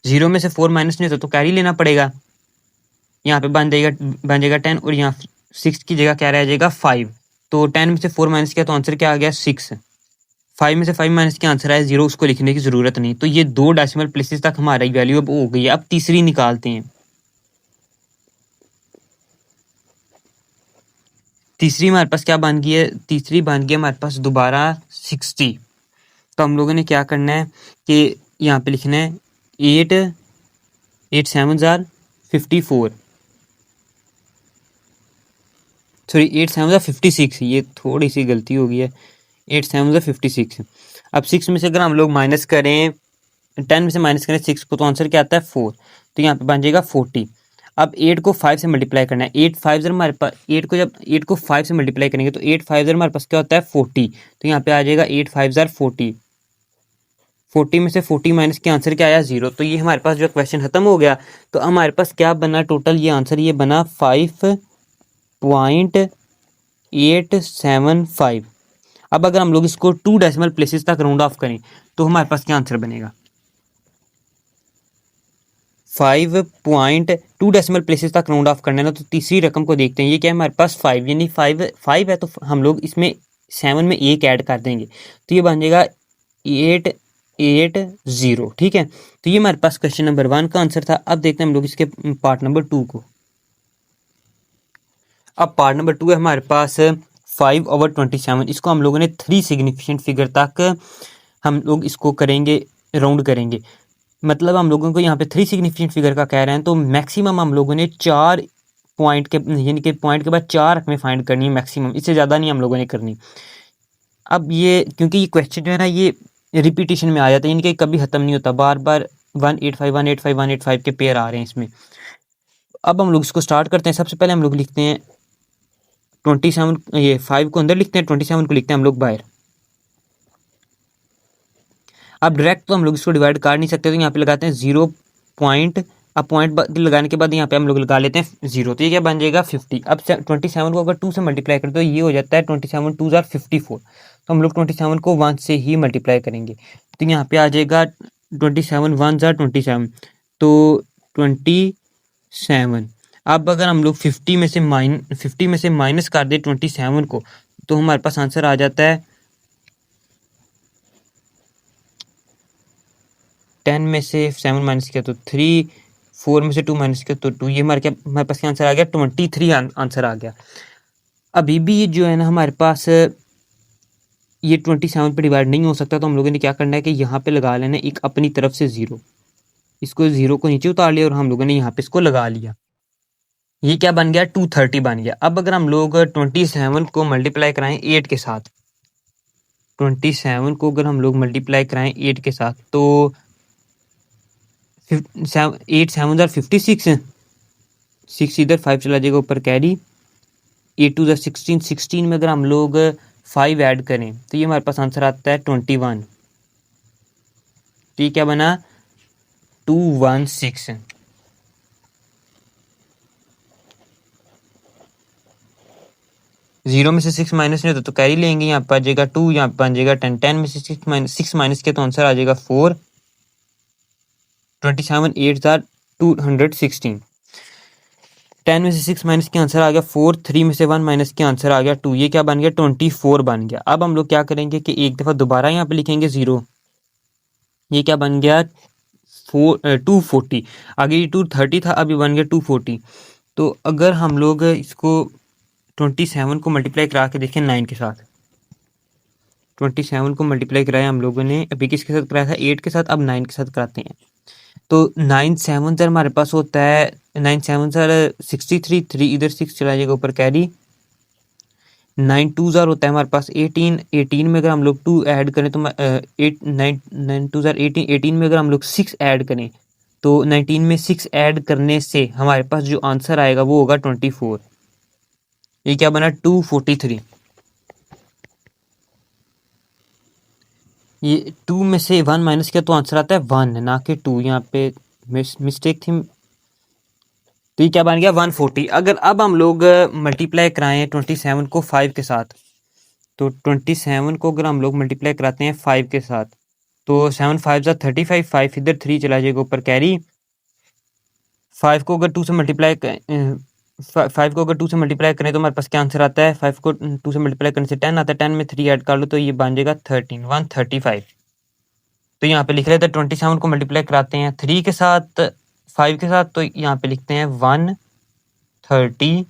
0 में से 4 माइनस नहीं होता तो कैरी लेना पड़ेगा, यहाँ पे बन जाएगा 10, और यहाँ 6 की जगह क्या रह जाएगा 5। तो 10 में से 4 माइनस किया तो आंसर क्या आ गया 6। 5 में से 5 माइनस के आंसर आया 0, उसको लिखने की ज़रूरत नहीं। तो ये 2 डेसिमल प्लेसेस तक हमारी वैल्यू अब हो गई है। अब तीसरी निकालते हैं। तीसरी हमारे पास क्या बन गई है, तीसरी बन गई हमारे पास दोबारा 60। तो हम लोगों ने क्या करना है कि यहाँ पे लिखना है 8 8 7 आर 54, सॉरी 8 7 आर 56, ये थोड़ी सी गलती हो गई है, 8 7 आर 56। अब 6 में से अगर हम लोग माइनस करें, 10 में से माइनस करें 6 को, तो आंसर क्या आता है 4, तो यहाँ पे बन जाएगा 40। अब 8 को 5 से मल्टीप्लाई करना है, 8 5 हमारे पास 8 को, जब 8 को 5 से मल्टीप्लाई करेंगे तो 8 5 हमारे पास क्या होता है 40, तो यहाँ पे आ जाएगा 8 5 40। 40 में से 40 माइनस के आंसर क्या आया 0, तो ये हमारे पास जो क्वेश्चन खत्म हो गया। तो हमारे पास क्या बना टोटल, ये आंसर ये बना 5.875। अब अगर हम लोग इसको 2 डेसिमल प्लेसेस तक राउंड ऑफ करें तो हमारे पास क्या आंसर बनेगा, 5.2 डेसिमल प्लेसेस तक राउंड ऑफ करना है ना, तो तीसरी रकम को देखते हैं, ये क्या है हमारे पास 5, यानी 5 है, तो हम लोग इसमें 7 में 1 ऐड कर देंगे, तो ये बन जाएगा 880। ठीक है, तो ये हमारे पास क्वेश्चन नंबर 1 का आंसर था। अब देखते हैं हम लोग इसके पार्ट नंबर 2 को। अब पार्ट नंबर 2 है हमारे पास 5/27, इसको हम लोगों ने 3 सिग्निफिकेंट फिगर तक हम लोग इसको करेंगे, राउंड करेंगे। मतलब हम लोगों को यहाँ पे 3 सिग्निफिकेंट फिगर का कह रहे हैं, तो मैक्सिमम हम लोगों ने 4 पॉइंट के, यानी कि पॉइंट के बाद 4 रकमें फाइंड करनी है मैक्सिमम, इससे ज़्यादा नहीं हम लोगों ने करनी। अब ये क्योंकि ये क्वेश्चन जो है ना ये रिपीटेशन में आ जाता है, यानी कि कभी ख़त्म नहीं होता, बार बार 185 185 185 के पेयर आ रहे हैं इसमें। अब हम लोग इसको स्टार्ट करते हैं। सबसे पहले हम लोग लिखते हैं 27, ये 5 को अंदर लिखते हैं, 27 को लिखते हैं हम लोग बाहर। अब डायरेक्ट तो हम लोग इसको डिवाइड कर नहीं सकते, तो यहाँ पे लगाते हैं 0 पॉइंट, अब पॉइंट लगाने के बाद यहाँ पे हम लोग लगा लेते हैं 0, तो ये क्या बन जाएगा 50। अब 27 को अगर 2 से मल्टीप्लाई करें तो ये हो जाता है 27 2 जार 54, तो हम लोग 27 को 1 से ही मल्टीप्लाई करेंगे, तो यहाँ पे आ जाएगा 27 1 जार 27, तो 27। अब अगर हम लोग 50 में से माइनस कर दे 27 को, तो हमारे पास आंसर आ जाता है 10 में से 7 माइनस किया तो 3, 4 में से 2 माइनस किया तो 2, ये हमारे पास क्या आंसर आ गया 23 आंसर आ गया। अभी भी ये जो है ना हमारे पास ये 27 पे डिवाइड नहीं हो सकता, तो हम लोगों ने क्या करना है कि यहाँ पे लगा लेना एक अपनी तरफ से 0, इसको 0 को नीचे उतार लिया और हम लोगों ने यहाँ पे इसको लगा लिया, ये क्या बन गया 230 बन गया। अब अगर हम लोग 27 को मल्टीप्लाई कराएं 8 के साथ, 27 को अगर हम लोग मल्टीप्लाई कराएं 8 के साथ, तो 8 7 जार 56, 6 इधर 5 चला जाएगा ऊपर कैरी, 8 2 जार 16, 16 में अगर हम लोग 5 ऐड करें तो ये हमारे पास आंसर आता है 21, तो ये क्या बना 216। जीरो में से 6 माइनस नहीं होता तो कैरी लेंगे, यहाँ पर आ जाएगा 2, यहाँ पर आ जाएगा 10, 10 में से 6 माइनस किया तो आंसर आ जाएगा 4, 27 8 जार 216, 10 में से 6 माइनस के आंसर आ गया 4, 3 में से 1 माइनस के आंसर आ गया 2, ये क्या बन गया 24 बन गया। अब हम लोग क्या करेंगे कि एक दफ़ा दोबारा यहाँ पे लिखेंगे 0, ये क्या बन गया 240, आगे ये 230 था, अभी बन गया 240। तो अगर हम लोग इसको 27 को मल्टीप्लाई करा के देखें 9 के साथ, 27 को मल्टीप्लाई कराया हम लोगों ने, अभी किसके साथ कराया था 8 के साथ, अब 9 के साथ कराते हैं, तो 9 7 सर हमारे पास होता है 9 7 सर 63, 3 इधर 6 चला जाएगा ऊपर कैरी, 9 2 जार होता है हमारे पास 18, 18 में अगर हम लोग 2 ऐड करें तो 8 9 9 2 जार 18, 18 में अगर हम लोग 6 ऐड करें तो 19 में 6 ऐड करने से हमारे पास जो आंसर आएगा वो होगा 24, ये क्या बना 243। ये 2 में से 1 माइनस किया तो आंसर आता है 1 ना कि 2, यहाँ पे मिस्टेक थी, तो ये क्या बन गया 140। अगर अब हम लोग मल्टीप्लाई कराएं 27 को 5 के साथ, तो 27 को अगर हम लोग मल्टीप्लाई कराते हैं 5 के साथ, तो 7 5 ज़ा 35, 5 इधर 3 चला जाएगा ऊपर कैरी, 5 को अगर 2 से मल्टीप्लाई 5 को अगर 2 से मल्टीप्लाई करें तो हमारे पास क्या आंसर आता है, 5 को 2 से मल्टीप्लाई करने से 10 आता है, 10 में 3 ऐड कर लो तो ये बन जाएगा 13, 135। तो यहाँ पे लिख लेते हैं 27 को मल्टीप्लाई कराते हैं 3 के साथ 5 के साथ, तो यहाँ पे लिखते हैं 135,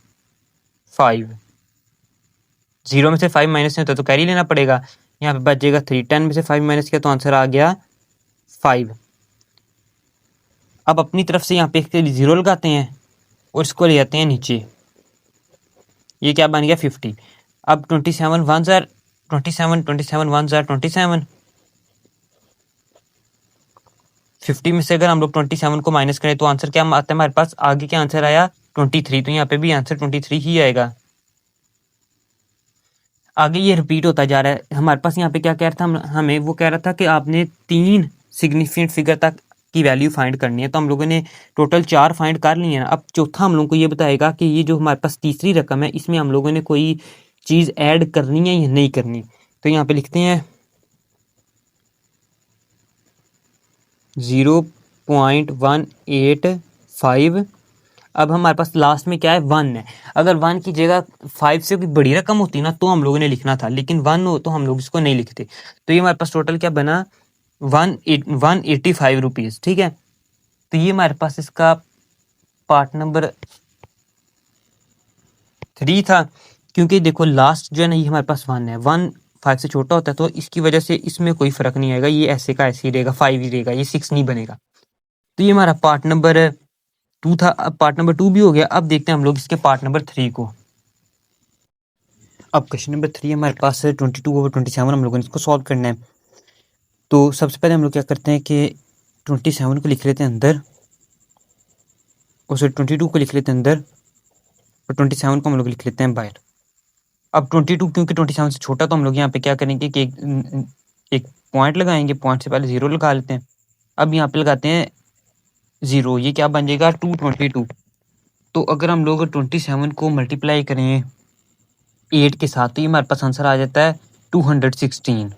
0 में से 5 माइनस नहीं होता तो कैरी लेना पड़ेगा, यहाँ पे बचेगा 3। 10 में से 5 माइनस किया तो आंसर आ गया 5। अब अपनी तरफ से यहाँ पे एक 0 लगाते हैं और इसको ले जाते हैं नीचे, ये क्या बन गया 50। अब 27 1 जार 27 27 1 जार 27, 50 में से अगर हम लोग 27 को माइनस करें तो आंसर क्या आता है हमारे पास, आगे क्या आंसर आया 23, तो यहाँ पे भी आंसर 23 ही आएगा। आगे ये रिपीट होता जा रहा है। हमारे पास यहाँ पे क्या कह रहा था, हमें वो कह रहा था कि आपने 3 सिग्निफिकेंट फिगर तक की वैल्यू फाइंड करनी है, तो हम लोगों ने टोटल 4 फाइंड कर लिए हैं। अब चौथा हम लोगों को ये बताएगा कि ये जो हमारे पास तीसरी रकम है इसमें हम लोगों ने कोई चीज़ ऐड करनी है या नहीं करनी। तो यहाँ पे लिखते हैं 0.185। अब हमारे पास लास्ट में क्या है 1 है। अगर 1 की जगह 5 से कोई बड़ी रकम होती ना तो हम लोगों ने लिखना था, लेकिन 1 हो तो हम लोग इसको नहीं लिखते। तो ये हमारे पास टोटल क्या बना 185 रुपीज़, ठीक है। तो ये हमारे पास इसका पार्ट नंबर 3 था, क्योंकि देखो लास्ट जो है ना ये हमारे पास 1 है, 1 5 से छोटा होता है तो इसकी वजह से इसमें कोई फ़र्क नहीं आएगा, ये ऐसे का ऐसे ही रहेगा, 5 ही रहेगा, ये 6 नहीं बनेगा। तो ये हमारा पार्ट नंबर 2 था। अब पार्ट नंबर 2 भी हो गया। अब देखते हैं हम लोग इसके पार्ट नंबर 3 को। अब क्वेश्चन नंबर 3 हमारे पास है 22/27, हम लोगों ने इसको सॉल्व करना है। तो सबसे पहले हम लोग क्या करते हैं कि 27 को लिख लेते हैं अंदर, और फिर 22 को लिख लेते हैं अंदर, और 27 को हम लोग लिख लेते हैं बाहर। अब 22 क्योंकि 27 से छोटा, तो हम लोग यहाँ पे क्या करेंगे कि एक पॉइंट लगाएंगे, पॉइंट से पहले 0 लगा लेते हैं। अब यहाँ पे लगाते हैं 0, ये क्या बन जाएगा 222। तो अगर हम लोग 27 को मल्टीप्लाई करें 8 के साथ तो ये हमारे पास आंसर आ जाता है 216।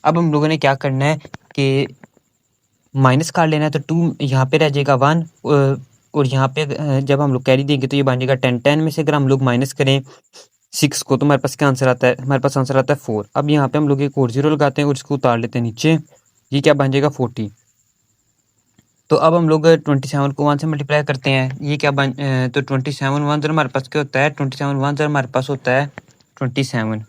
अब हम लोगों ने क्या करना है कि माइनस कर लेना है, तो 2 यहाँ पे रह जाएगा 1, और यहाँ पे जब हम लोग कैरी देंगे तो ये बन जाएगा 10। 10 में से अगर हम लोग माइनस करें 6 को तो हमारे पास क्या आंसर आता है, हमारे पास आंसर आता है 4। अब यहाँ पे हम लोग एक और 0 लगाते हैं और इसको उतार लेते हैं नीचे, ये क्या बन जाएगा 40। तो अब हम लोग 27 को 1 से मल्टीप्लाई करते हैं, ये क्या तो 27 1 जर हमारे पास क्या होता है, 27 1 जर हमारे पास होता है 27।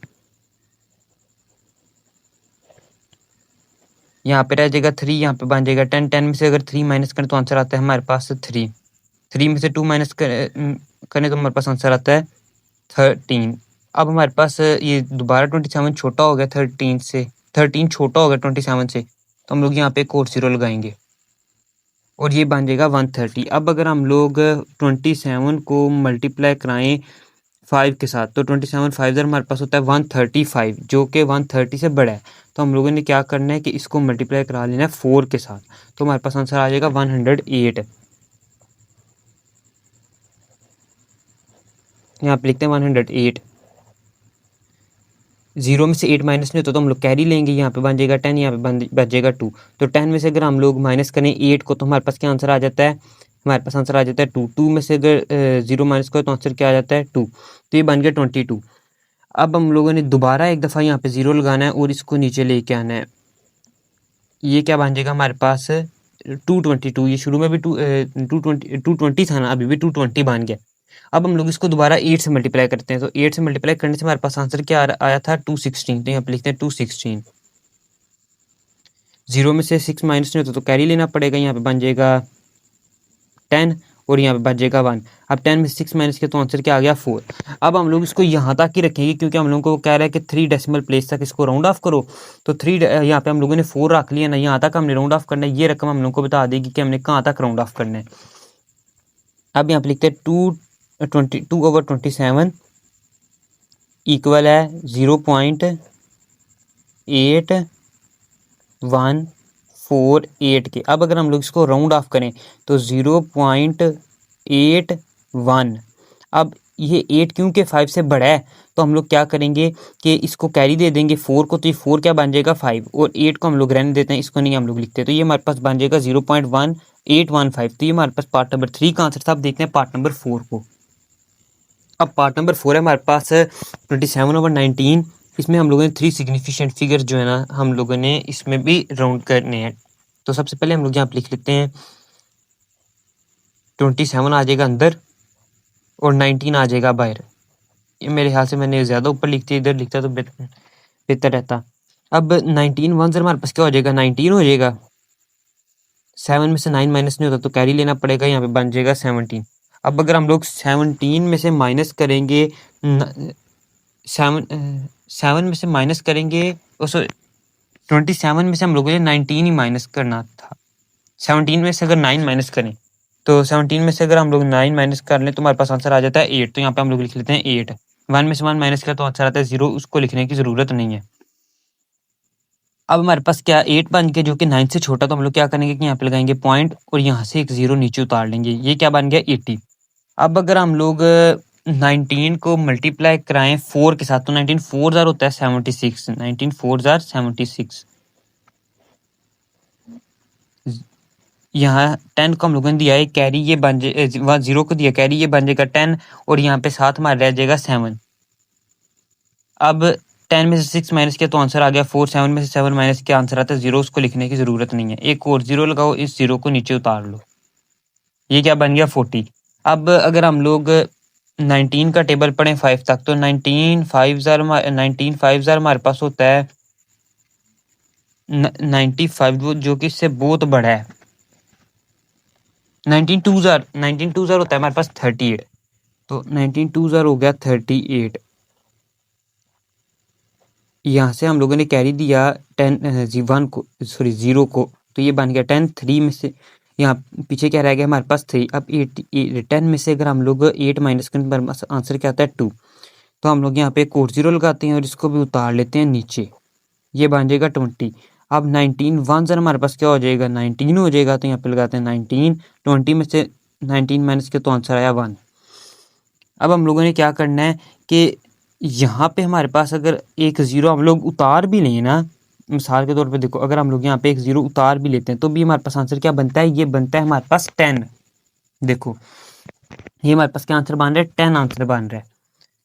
यहाँ पे रह जाएगा 3, यहाँ पे बन जाएगा 10। 10 में से अगर 3 माइनस करें तो आंसर आता है हमारे पास 3। 3 में से 2 माइनस करें तो हमारे पास आंसर आता है 13। अब हमारे पास ये दोबारा 27 छोटा हो गया 13 से, 13 छोटा हो गया 27 से, तो हम लोग यहाँ पे एक और 0 लगाएंगे और ये बन जाएगा 130। अब अगर हम लोग 27 को मल्टीप्लाई कराएं 5 के साथ तो 27 5 हमारे पास होता है 135, जो कि 130 से बड़ा है। तो हम लोगों ने क्या करना है कि इसको मल्टीप्लाई करा लेना है 4 के साथ, तो हमारे पास आंसर आ जाएगा 108। यहाँ पे लिखते हैं 108। 0 में से 8 माइनस नहीं होता तो हम लोग कैरी लेंगे, यहाँ पे बन जाएगा 10, यहाँ पे बच जाएगा 2। तो 10 में से अगर हम लोग माइनस करें 8 को तो हमारे पास क्या आंसर आ जाता है, हमारे पास आंसर आ जाता है 2। 2 में से अगर 0 माइनस करो तो आंसर क्या आ जाता है 2, तो ये बन गया 22। अब हम लोगों ने दोबारा एक दफ़ा यहाँ पे 0 लगाना है और इसको नीचे लेके आना है, ये क्या बन जाएगा हमारे पास 222। ये शुरू में भी 220 था ना, अभी भी 220 बन गया। अब हम लोग इसको दोबारा 8 से मल्टीप्लाई करते हैं, तो 8 से मल्टीप्लाई करने से हमारे पास आंसर क्या आया था 216, तो यहाँ पे लिखते हैं 216। 0 में से 6 माइनस नहीं होता तो कैरी लेना पड़ेगा, यहाँ पे बन जाएगा 10 और यहाँ पे बच जाएगा 1। अब 10 में 6 माइनस किया तो आंसर क्या आ गया 4। अब हम लोग इसको यहाँ तक ही रखेंगे क्योंकि हम लोगों को कह रहा है कि 3 डेसिमल प्लेस तक इसको राउंड ऑफ करो, तो 3 यहाँ पे हम लोगों ने 4 रख लिया ना, यहाँ तक हमने राउंड ऑफ करना है। ये रकम हम लोग को बता देगी कि हमने कहाँ तक राउंड ऑफ करना है। अब यहाँ पे लिखते हैं 2/27 इक्वल है 0.8148 के। अब अगर हम लोग इसको राउंड ऑफ करें तो 0.81। अब ये 8 क्योंकि 5 से बड़ा है तो हम लोग क्या करेंगे कि इसको कैरी दे देंगे 4 को, तो ये 4 क्या बन जाएगा 5, और 8 को हम लोग रहने देते हैं, इसको नहीं हम लोग लिखते, तो ये हमारे पास बन जाएगा 0.1815। तो ये हमारे पास पार्ट नंबर 3 का आंसर था। अब देखते हैं पार्ट नंबर 4 को। अब पार्ट नंबर 4 है हमारे पास 27/19। इसमें हम लोगों ने 3 सिग्निफिकेंट फिगर जो है ना हम लोगों ने इसमें भी राउंड करने हैं। तो सबसे पहले हम लोग यहाँ पे लिख लेते हैं 27 आ जाएगा अंदर और 19 आ जाएगा बाहर। ये मेरे ख्याल से मैंने ज़्यादा ऊपर लिखती, इधर लिखता तो बेहतर रहता। अब 19 वन से हमारे पास क्या हो जाएगा, 19 हो जाएगा। 7 में से 9 माइनस नहीं होता तो कैरी लेना पड़ेगा, यहाँ पे बन जाएगा 17। अब अगर हम लोग 17 में से माइनस करेंगे, 7 में से माइनस करेंगे, 27 में से हम लोगों ने 19 ही माइनस करना था। 17 में से अगर 9 माइनस करें तो 17 में से अगर हम लोग 9 माइनस कर लें तो हमारे पास आंसर आ जाता है 8। तो यहाँ पे हम लोग लिख लेते हैं 8। 1 में से 1 माइनस किया तो आंसर आता है 0, उसको लिखने की ज़रूरत नहीं है। अब हमारे पास क्या 8 बन गया जो कि 9 से छोटा, तो हम लोग क्या करेंगे कि यहाँ पे लगाएंगे पॉइंट और यहाँ से एक 0 नीचे उतार लेंगे। ये क्या बन गया 80। अब अगर हम लोग 19 को मल्टीप्लाई कराएं 4 के साथ तो 19 4 जार होता है 76। 19 4 जार 76। यहाँ 10 को हम लोगों ने दिया है कैरी, ये बन जाए 0 को दिया कैरी, ये बन जाएगा 10 और यहाँ पे साथ हमारा रह जाएगा 7। अब 10 में से 6 माइनस किया तो आंसर आ गया 4। 7 में से 7 माइनस किया आंसर आता है 0, उसको लिखने की ज़रूरत नहीं है। एक और 0 लगाओ, इस 0 को नीचे उतार लो, ये क्या बन गया 40। अब अगर हम लोग 19 का टेबल पढ़ें 5 तक तो 19 5 जार हमारे पास होता है 95, जो कि इससे बहुत बड़ा है। 19 2 जार होता है हमारे पास 38। तो 19 2 जार हो गया 38। यहाँ से हम लोगों ने कैरी दिया 1 को, सॉरी 0 को, तो ये बन गया 10। 3 में से यहाँ पीछे क्या रह गया हमारे पास 3। अब 10 में से अगर हम लोग 8 माइनस करें हमारे पास आंसर क्या आता है 2। तो हम लोग यहाँ पे एक और 0 लगाते हैं और इसको भी उतार लेते हैं नीचे, ये बन जाएगा 20। अब 19 1 ज़रा हमारे पास क्या हो जाएगा 19 हो जाएगा, तो यहाँ पे लगाते हैं 19। 20 में से 19 माइनस किया तो आंसर आया 1। अब हम लोगों ने क्या करना है कि यहाँ पे हमारे पास अगर एक 0 हम लोग उतार भी लें ना, मिसाल के तौर पे देखो, अगर हम लोग यहाँ पे एक 0 उतार भी लेते हैं तो भी हमारे पास आंसर क्या बनता है, ये बनता है हमारे पास 10। देखो ये हमारे पास क्या आंसर बन रहा है, 10 आंसर बन रहा है।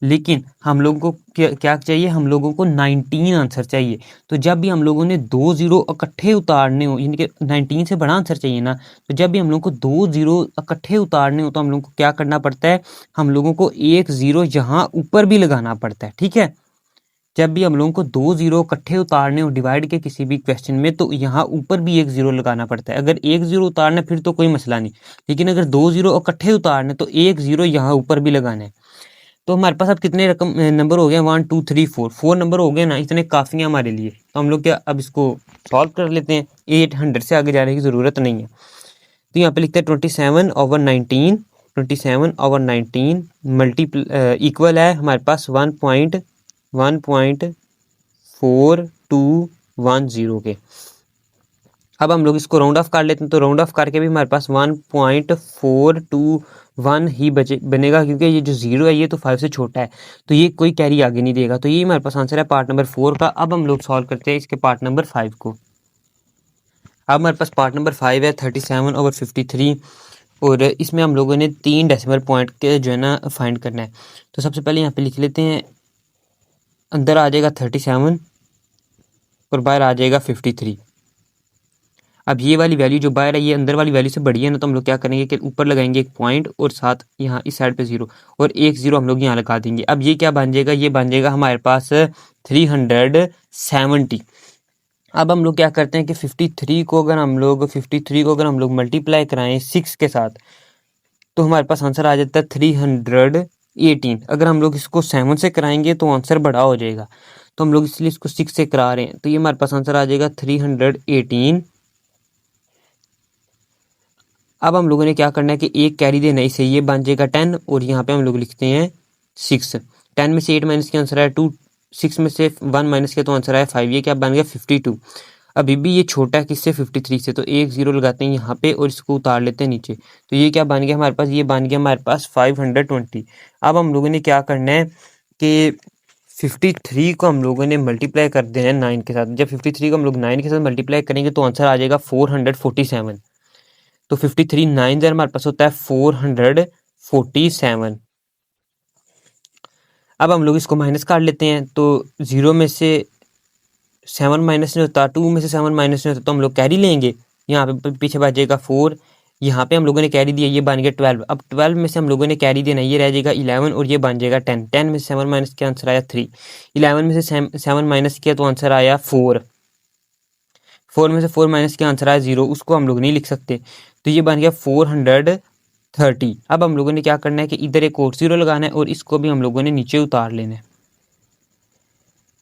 लेकिन हम लोगों को क्या चाहिए, हम लोगों को 19 आंसर चाहिए। तो जब भी हम लोगों ने 2 0 इकट्ठे उतारने हो, यानी कि 19 से बड़ा आंसर चाहिए ना, तो जब भी हम लोगों को 2 0 इकट्ठे उतारने हो तो हम लोगों को क्या करना पड़ता है, हम लोगों को एक 0 यहाँ ऊपर भी लगाना पड़ता है। ठीक है, जब भी हम लोगों को 2 0 इकट्ठे उतारने हो डिवाइड के किसी भी क्वेश्चन में, तो यहाँ ऊपर भी एक 0 लगाना पड़ता है। अगर एक 0 उतारना फिर तो कोई मसला नहीं, लेकिन अगर 2 0 इकट्ठे उतारने तो एक 0 यहाँ ऊपर भी लगाना है। तो हमारे पास अब कितने नंबर हो गए, 1 2 3 4 नंबर हो गए ना, इतने काफ़ी हैं हमारे लिए। तो हम लोग क्या अब इसको सॉल्व कर लेते हैं, 800 से आगे जाने की ज़रूरत नहीं है। तो यहाँ पे लिखते हैं 27/19, 27/19 इक्वल है हमारे पास 1.4210 के। अब हम लोग इसको राउंड ऑफ कर लेते हैं, तो राउंड ऑफ करके भी हमारे पास 1.421 ही बनेगा, क्योंकि ये जो 0 है ये तो 5 से छोटा है, तो ये कोई कैरी आगे नहीं देगा। तो ये हमारे पास आंसर है पार्ट नंबर 4 का। अब हम लोग सॉल्व करते हैं इसके पार्ट नंबर 5 को। अब हमारे पास पार्ट नंबर 5 है 37/53, और इसमें हम लोगों ने 3 डेसिमल पॉइंट के जो है ना फाइंड करना है। तो सबसे पहले यहाँ पे लिख लेते हैं, अंदर आ जाएगा 37 और बाहर आ जाएगा 53। अब ये वाली वैल्यू जो बाहर है ये अंदर वाली वैल्यू से बड़ी है ना, तो हम लोग क्या करेंगे कि ऊपर लगाएंगे एक पॉइंट और साथ यहाँ इस साइड पे 0 और एक 0 हम लोग यहाँ लगा देंगे। अब ये क्या बन जाएगा, ये बन जाएगा हमारे पास 370। अब हम लोग क्या करते हैं कि 53 को अगर हम लोग मल्टीप्लाई कराएं 6 के साथ तो हमारे पास आंसर आ जाता है 318। अगर हम लोग इसको 7 से कराएंगे तो आंसर बड़ा हो जाएगा, तो हम लोग इसलिए इसको 6 से करा रहे हैं, तो ये हमारे पास आंसर आ जाएगा 318। अब हम लोगों ने क्या करना है कि एक कैरी देना है, इसे ये बन जाएगा 10 और यहाँ पे हम लोग लिखते हैं 6। 10 में से 8 माइनस के आंसर है 2, 6 में से 1 माइनस किया तो आंसर आया 5, ये क्या बन गया 52। अभी भी ये छोटा है किससे, 53 से, तो एक 0 लगाते हैं यहाँ पे और इसको उतार लेते हैं नीचे, तो ये क्या बन गया हमारे पास, ये बन गया हमारे पास 520। अब हम लोगों ने क्या करना है कि 53 को हम लोगों ने मल्टीप्लाई कर देना है 9 के साथ। जब 53 को हम लोग 9 के साथ मल्टीप्लाई करेंगे तो आंसर आ जाएगा 447। तो 53 9 जर हमारे पास होता है 447। अब हम लोग इसको माइनस काट लेते हैं, तो 0 में से 7 माइनस नहीं होता, 2 में से 7 माइनस नहीं होता, तो हम लोग कैरी लेंगे, यहाँ पे पीछे बच जाएगा 4, यहाँ पे हम लोगों ने कैरी दिया, ये बन गया 12। अब 12 में से हम लोगों ने कैरी देना, ये रह जाएगा 11 और ये बन जाएगा 10। 10 में से 7 माइनस किया, आंसर आया 3। 11 में से 7 माइनस किया तो आंसर आया 4। 4 में से 4 माइनस किया, आंसर आया 0। उसको हम लोग नहीं लिख सकते, तो ये बन गया 430। अब हम लोगों ने क्या करना है कि इधर एक और 0 लगाना है और इसको भी हम लोगों ने नीचे उतार लेना है।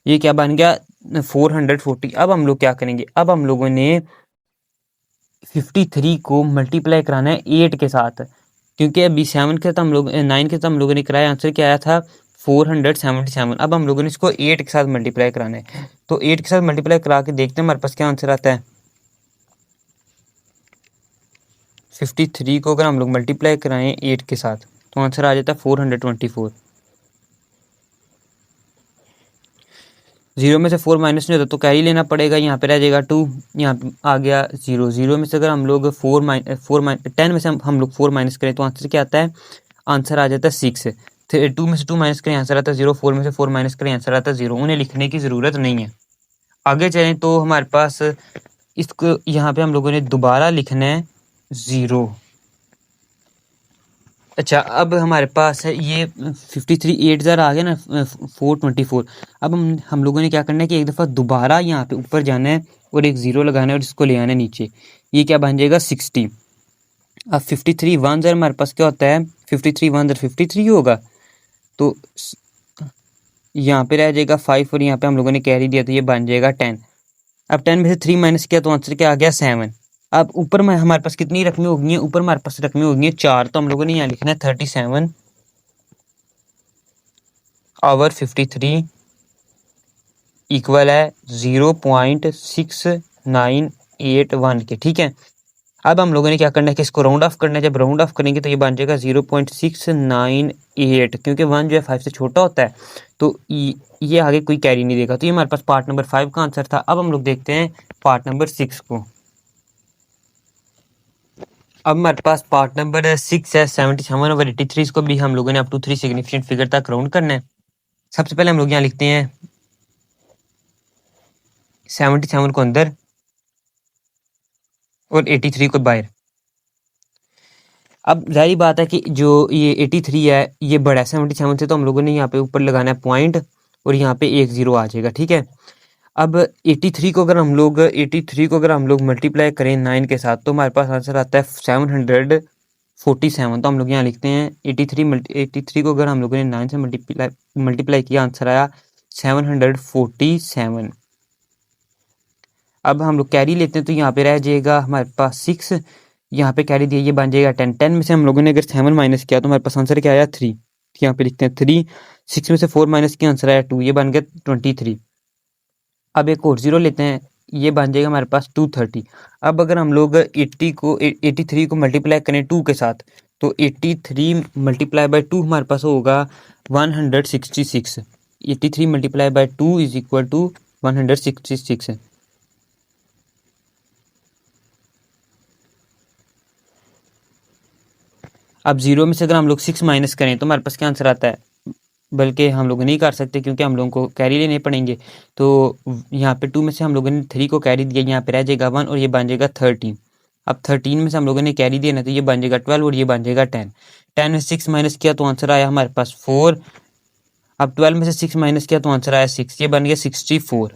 ये क्या बन गया 440। अब हम लोग क्या करेंगे, अब हम लोगों ने 53 को मल्टीप्लाई कराना है 8 के साथ, क्योंकि अभी 7 के साथ हम लोग 9 के साथ हम लोगों ने कराया, आंसर क्या आया था 477। अब हम लोगों ने इसको 8 के साथ मल्टीप्लाई कराना है, तो 8 के साथ मल्टीप्लाई करा के देखते हैं हमारे पास क्या आंसर आता है। 53 को अगर हम लोग मल्टीप्लाई कराएं 8 के साथ तो आंसर आ जाता है 424। 0 में से 4 माइनस नहीं होता तो कैरी लेना पड़ेगा, यहाँ पे रह जाएगा 2, यहाँ पे आ गया 0। 0 में से अगर हम लोग 10 में से हम लोग 4 माइनस करें तो आंसर क्या आता है, आंसर आ जाता है 6। 2 में से 2 माइनस करें आंसर आता है 0। 4 में से 4 माइनस करें आंसर आता है 0। उन्हें लिखने की ज़रूरत नहीं है। आगे चलें तो हमारे पास इसको यहाँ पे हम लोगों ने दोबारा लिखना है 0। अच्छा, अब हमारे पास है ये 53 8 ज़रा आ गया ना 424। अब हम लोगों ने क्या करना है कि एक दफ़ा दोबारा यहाँ पे ऊपर जाना है और एक 0 लगाना है और इसको ले आना है नीचे। ये क्या बन जाएगा 60। अब 53 1 ज़र हमारे पास क्या होता है, 53 1 ज़र 53 होगा, तो यहाँ पे रह जाएगा 5 और यहाँ पे हम लोगों ने कैरी दिया तो ये बन जाएगा 10। अब 10 में से 3 माइनस किया तो आंसर क्या आ गया 7। अब ऊपर में हमारे पास कितनी रकमें होगी हैं, ऊपर हमारे पास रकमें होगी हैं 4, तो हम लोगों ने यहाँ लिखना है 37 ओवर 53 इक्वल है 0.6981 के। ठीक है, अब हम लोगों ने क्या करना है कि इसको राउंड ऑफ करना है। जब राउंड ऑफ करेंगे तो ये बन जाएगा 0.698, क्योंकि 1 जो है 5 से छोटा होता है तो ये आगे कोई कैरी नहीं देगा। तो ये हमारे पास पार्ट नंबर 5 का आंसर था। अब हम लोग देखते हैं पार्ट नंबर 6 को। अब हमारे पास पार्ट नंबर 6 है 77 ओवर 83। इसको भी हम लोगों ने अप टू 3 सिग्निफिकेंट फिगर तक राउंड करना है। सबसे पहले हम लोग यहाँ लिखते हैं 77 को अंदर और 83 को बाहर। अब जाहिर बात है कि जो ये 83 है ये बड़ा है 77 से, तो हम लोगों ने यहाँ पे ऊपर लगाना है पॉइंट और यहाँ पे एक 0 आ जाएगा। ठीक है, अब 83 को अगर हम लोग मल्टीप्लाई करें 9 के साथ तो हमारे पास आंसर आता है 747। तो हम लोग यहाँ लिखते हैं 83 को अगर हम लोगों ने 9 से मल्टीप्लाई किया, आंसर आया 747। अब हम लोग कैरी लेते हैं तो यहाँ पे रह जाएगा हमारे पास 6, यहाँ पे कैरी दिया ये बन जाएगा 10। 10 में से हम लोगों ने अगर 7 माइनस किया तो हमारे पास आंसर क्या आया 3, यहाँ पे लिखते हैं 3। 6 में से 4 माइनस किया, आंसर आया 2, ये बन गया 23। अब एक और 0 लेते हैं, ये बन जाएगा हमारे पास 230। अब अगर हम लोग 83 को मल्टीप्लाई करें 2 के साथ तो 83 मल्टीप्लाई बाय 2 हमारे पास होगा 166। 83 multiply by 2 is equal to 166। अब 0 में से अगर हम लोग 6 माइनस करें तो हमारे पास क्या आंसर आता है, बल्कि हम लोग नहीं कर सकते क्योंकि हम लोगों को कैरी लेने पड़ेंगे। तो यहाँ पे 2 में से हम लोगों ने 3 को कैरी दिया, यहाँ पे रह जाएगा 1 और ये बन जाएगा 13। अब 13 में से हम लोगों ने कैरी दिया ना तो ये बन जाएगा 12 और ये बन जाएगा 10। 10 में 6 माइनस किया तो आंसर आया हमारे पास 4। अब 12 में से 6 माइनस किया तो आंसर आया 6, ये बन गया 64।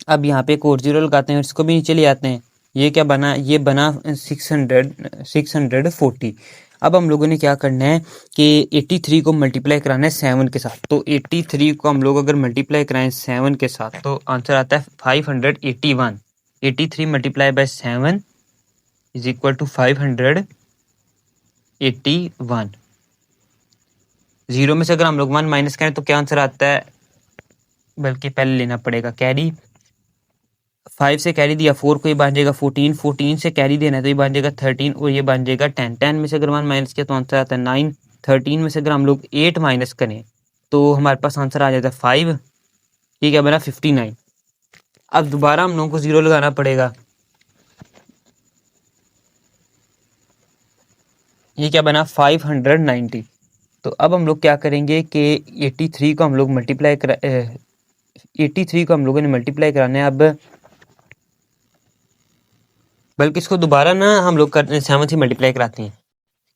अब यहाँ पे एक और 0 लगाते हैं और इसको भी नीचे ले आते हैं। ये क्या बना, ये बना 640। अब हम लोगों ने क्या करना है कि 83 को मल्टीप्लाई कराना है 7 के साथ। तो 83 को हम लोग अगर मल्टीप्लाई कराएं 7 के साथ तो आंसर आता है 581। 83 multiply by 7 is equal to 581। 0 में से अगर हम लोग 1 माइनस करें तो क्या आंसर आता है, बल्कि पहले लेना पड़ेगा कैरी। 5 से कैरी दिया 4 को, ये बन जाएगा 14। 14 से कैरी देना है तो ये बन जाएगा 13 और ये बन जाएगा 10। 10 में से अगर 1 माइनस किया तो आंसर आता है 9। 13 में से अगर हम लोग 8 माइनस करें तो हमारे पास आंसर आ जाता है 5। ये क्या बना 59। अब दोबारा हम लोगों को 0 लगाना पड़ेगा। ये क्या बना 590। तो अब हम लोग क्या करेंगे कि 83 को हम लोग मल्टीप्लाई 83 को हम लोगों ने मल्टीप्लाई कराना है अब
बल्कि इसको दोबारा ना हम लोग 7 से मल्टीप्लाई कराते हैं,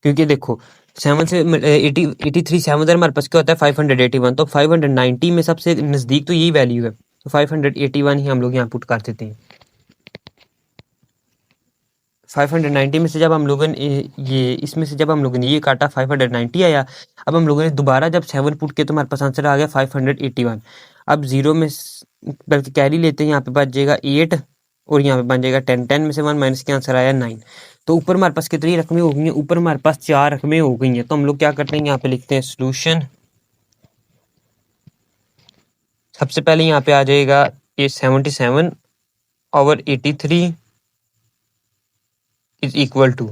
क्योंकि देखो 7 से 83 7 हमारे पास क्या होता है 581, तो 590 में सबसे नज़दीक तो यही वैल्यू है, तो 581 ही हम लोग यहाँ पुट कर देते हैं। 590 में से जब हम लोगों ने ये इसमें से जब हम लोगों ने ये काटा 590 आया। अब हम लोगों ने दोबारा जब 7 पुट किया तो हमारे पास आंसर आ गया 581। अब जीरो में बल्कि कैरी लेते हैं, यहाँ पे बच जाएगा 8 और यहाँ पे बन जाएगा 10। 10 में से 1 माइनस के आंसर आया 9। तो ऊपर हमारे पास कितनी रकमें हो गई हैं? ऊपर हमारे पास 4 रकमें हो गई हैं। तो हम लोग क्या करते हैं, यहाँ पे लिखते हैं सोल्यूशन। सबसे पहले यहाँ पे आ जाएगा ये 77/83 इज इक्वल टू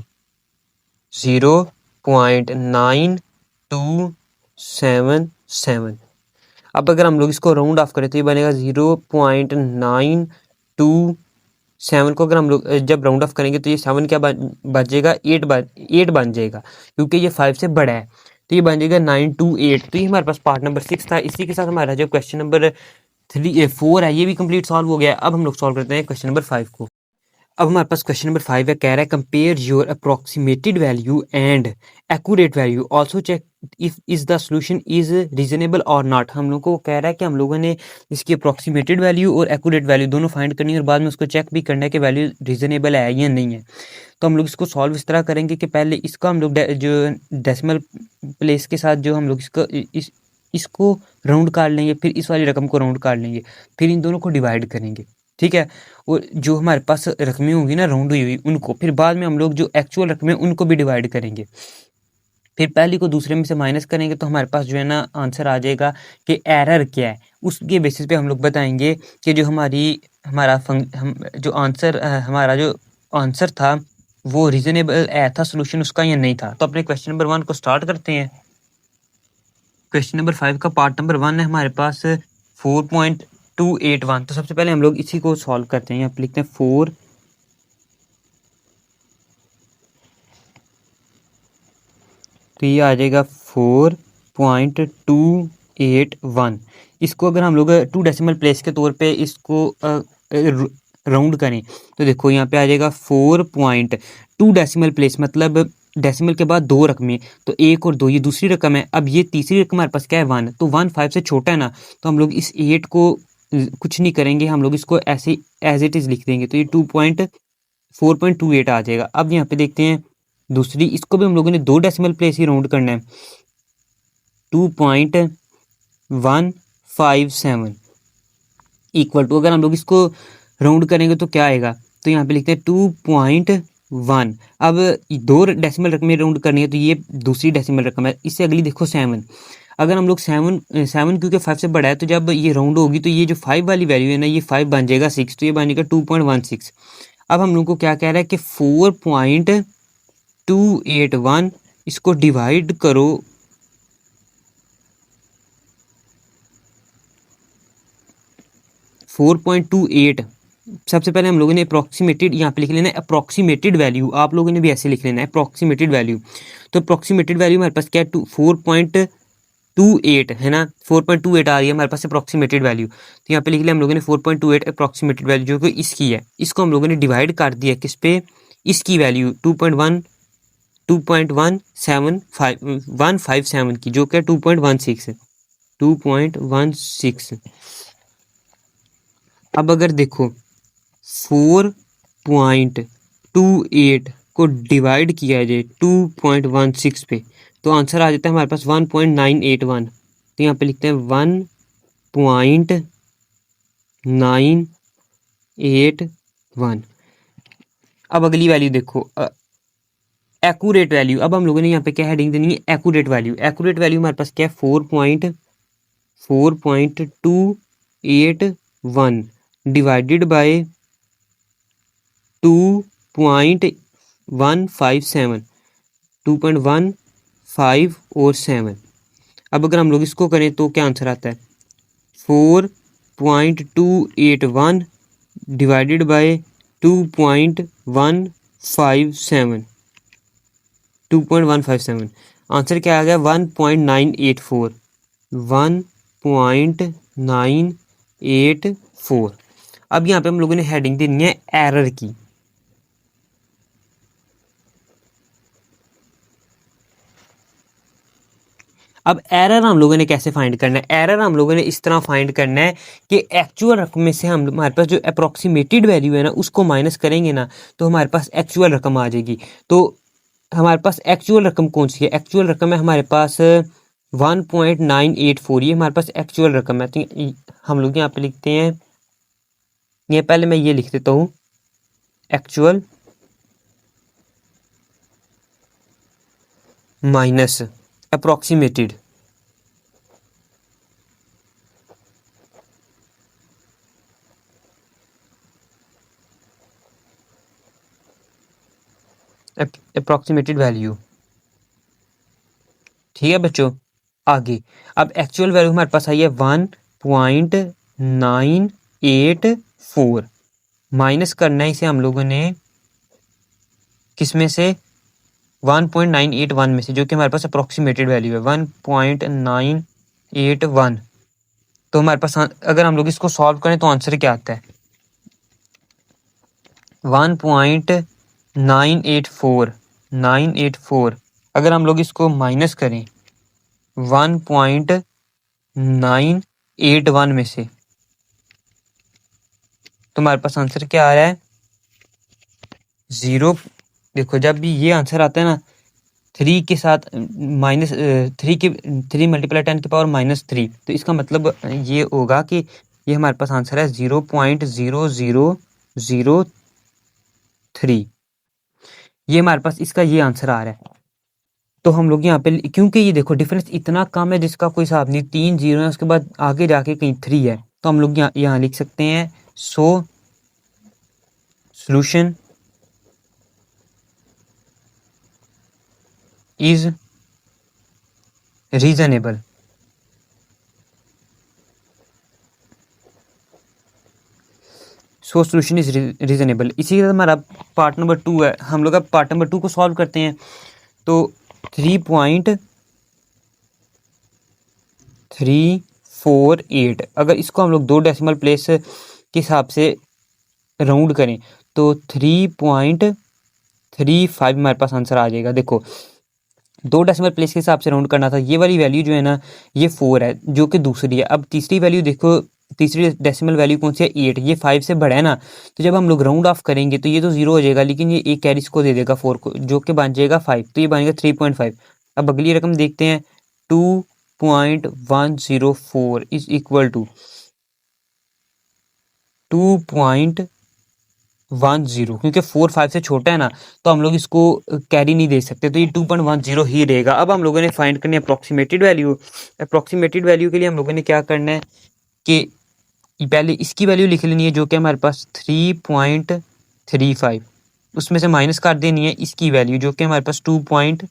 0.9277। अब अगर हम लोग इसको राउंड ऑफ करें तो ये बनेगा 0.927 को अगर हम लोग जब राउंड ऑफ करेंगे तो ये 7 क्या बच जाएगा 8 बन जाएगा, क्योंकि ये 5 से बड़ा है। तो ये बन जाएगा 928। तो ये हमारे पास पार्ट नंबर 6 था। इसी के साथ हमारा जो क्वेश्चन नंबर 4 है ये भी कंप्लीट सॉल्व हो गया। अब हम लोग सॉल्व करते हैं क्वेश्चन नंबर 5 को। अब हमारे पास क्वेश्चन नंबर 5 है, कह रहा है compare your approximated value and accurate value, also check if is the solution is reasonable और नॉट। हम लोग को कह रहा है कि हम लोगों ने इसकी अप्रोक्सीमेटेड वैल्यू और एक्यूरेट वैल्यू दोनों फाइंड करनी है और बाद में उसको चेक भी करना है कि वैल्यू रीजनेबल है या नहीं है। तो हम लोग इसको सॉल्व इस तरह करेंगे कि पहले इसका हम लोग जो डेसिमल प्लेस के साथ जो हम लोग इसको राउंड कर लेंगे, फिर इस वाली रकम को राउंड कर लेंगे, फिर इन दोनों को डिवाइड करेंगे, ठीक है। और जो हमारे पास रकमें होंगी ना राउंड हुई हुई उनको फिर बाद में हम लोग जो एक्चुअल रकमें उनको भी डिवाइड करेंगे, फिर पहली को दूसरे में से माइनस करेंगे तो हमारे पास जो है ना आंसर आ जाएगा कि एरर क्या है। उसके बेसिस पे हम लोग बताएंगे कि जो हमारा जो आंसर था वो रीजनेबल था सोल्यूशन उसका या नहीं था। तो अपने क्वेश्चन नंबर 1 को स्टार्ट करते हैं। क्वेश्चन नंबर 5 का पार्ट नंबर 1 है हमारे पास 4.281। तो सबसे पहले हम लोग इसी को सॉल्व करते हैं। यहाँ पे लिखते हैं 4, तो ये आ जाएगा 4.281। इसको अगर हम लोग 2 डेसिमल प्लेस के तौर पे इसको राउंड करें तो देखो यहाँ पे आ जाएगा 4.2 डेसिमल प्लेस, मतलब डेसिमल के बाद 2 रकमें, तो 1 और 2 ये दूसरी रकम है। अब ये तीसरी रकम हमारे पास क्या है 1, तो 1 5 से छोटा है ना, तो हम लोग इस 8 को कुछ नहीं करेंगे, हम लोग इसको ऐसे एज इट इज़ लिख देंगे। तो ये 4.28 आ जाएगा। अब यहाँ पे देखते हैं दूसरी, इसको भी हम लोगों ने 2 डेसिमल प्लेस ही राउंड करना है, 2.157 इक्वल टू, अगर हम लोग इसको राउंड करेंगे तो क्या आएगा, तो यहाँ पे लिखते हैं 2.1। अब 2 डेसिमल रकमें राउंड करनी है तो ये दूसरी डेसिमल रकम है, इससे अगली देखो 7। अगर हम लोग 7 क्योंकि 5 से बड़ा है तो जब ये राउंड होगी तो ये जो 5 वाली वैल्यू है ना ये 5 बन जाएगा 6, तो ये बन जाएगा 2.16। अब हम लोग को क्या कह रहा है कि 4.281 इसको डिवाइड करो 4.28। सबसे पहले हम लोगों ने अप्रॉक्सीमेटेड यहाँ पे लिख लेना है अप्रॉक्सीमेटेड वैल्यू, आप लोगों ने भी ऐसे लिख लेना है अप्रॉक्सीमेटेड वैल्यू। तो अप्रॉक्सीमेटेड वैल्यू हमारे पास क्या है 4.28 है ना, 4.28 आ रही है हमारे पास अप्रॉक्सीमेटेड वैल्यू। तो यहाँ पे लिख लिया हम लोगों ने 4.28 अप्रॉक्सीमेटेड वैल्यू जो कि इसकी है, इसको हम लोगों ने डिवाइड कर दिया किस पे, इसकी वैल्यू 2.157 की जो कि 2.16। अब अगर देखो 4.28 को डिवाइड किया जाए 2.16 पे तो आंसर आ जाता है हमारे पास 1.981। तो यहाँ पे लिखते हैं 1.981। अब अगली वैल्यू देखो एक्यूरेट वैल्यू। अब हम लोगों ने यहाँ पे क्या हेडिंग देनी है एक्यूरेट वैल्यू। एक्यूरेट वैल्यू हमारे पास क्या है 4.281 डिवाइडेड बाय 2.157, 2.15 और 7। अब अगर हम लोग इसको करें तो क्या आंसर आता है 4.281 डिवाइडेड बाय 2.157। आंसर क्या आ गया 1.984। 1.984। अब यहाँ पे हम लोगों ने हेडिंग देनी है एरर की। अब एरर हम लोगों ने कैसे फाइंड करना है? एरर हम लोगों ने इस तरह फाइंड करना है कि एक्चुअल रकम में से हम हमारे पास जो अप्रॉक्सीमेटेड वैल्यू है ना उसको माइनस करेंगे ना तो हमारे पास एक्चुअल रकम आ जाएगी। तो हमारे पास एक्चुअल रकम कौन सी है? एक्चुअल रकम है हमारे पास 1.984, ये हमारे पास एक्चुअल रकम है। तो हम लोग यहाँ पे लिखते हैं, ये पहले मैं ये लिख देता हूँ, actual minus approximated. Approximated value, ठीक है बच्चों। आगे अब एक्चुअल वैल्यू हमारे पास आई है 1.984, माइनस करना है इसे हम लोगों ने किस में से? 1.981 में से, जो कि हमारे पास अप्रॉक्सीमेटेड वैल्यू है 1.981। तो हमारे पास अगर हम लोग इसको सॉल्व करें तो आंसर क्या आता है? 1.984 अगर हम लोग इसको माइनस करें 1.981 में से, तो हमारे पास आंसर क्या आ रहा है? 0। देखो जब भी ये आंसर आता है ना 3 के साथ माइनस 3 मल्टीप्लाई 10⁻³ तो इसका मतलब ये होगा कि ये हमारे पास आंसर है 0.0003। ये हमारे पास इसका ये आंसर आ रहा है। तो हम लोग यहाँ पे, क्योंकि ये देखो डिफरेंस इतना कम है जिसका कोई हिसाब नहीं, 3 जीरो है उसके बाद आगे जाके कहीं 3 है, तो हम लोग यहाँ लिख सकते हैं सो solution is reasonable। So solution is reasonable. इसी के साथ हमारा पार्ट नंबर 2 है। हम लोग अब पार्ट नंबर 2 को सॉल्व करते हैं। तो 3.348 अगर इसको हम लोग 2 डेसिमल प्लेस के हिसाब से राउंड करें तो 3.35 हमारे पास आंसर आ जाएगा। देखो 2 डेसिमल प्लेस के हिसाब से राउंड करना था। ये वाली वैल्यू जो है ना ये 4 है जो कि दूसरी है। अब तीसरी वैल्यू देखो, तीसरी डेसिमल वैल्यू कौन सी है? 8। ये 5 से बड़ा है ना, तो जब हम लोग राउंड ऑफ करेंगे तो ये तो 0 हो जाएगा, लेकिन ये एक कैरी को दे देगा 4 को, जो कि बन जाएगा 5, तो ये बनेगा 3.5। अब अगली रकम देखते हैं, 2.104 इज इक्वल टू 2.10, क्योंकि 4 5 से छोटा है ना तो हम लोग इसको कैरी नहीं दे सकते, तो ये 2.10 ही रहेगा। अब हम लोगों ने फाइंड करनी है अप्रॉक्सीमेटेड वैल्यू। अप्रॉक्सीमेटेड वैल्यू के लिए हम लोगों ने क्या करना है कि पहले इसकी वैल्यू लिख लेनी है जो कि हमारे पास 3.35, उसमें से माइनस कर देनी है इसकी वैल्यू जो कि हमारे पास 2.10।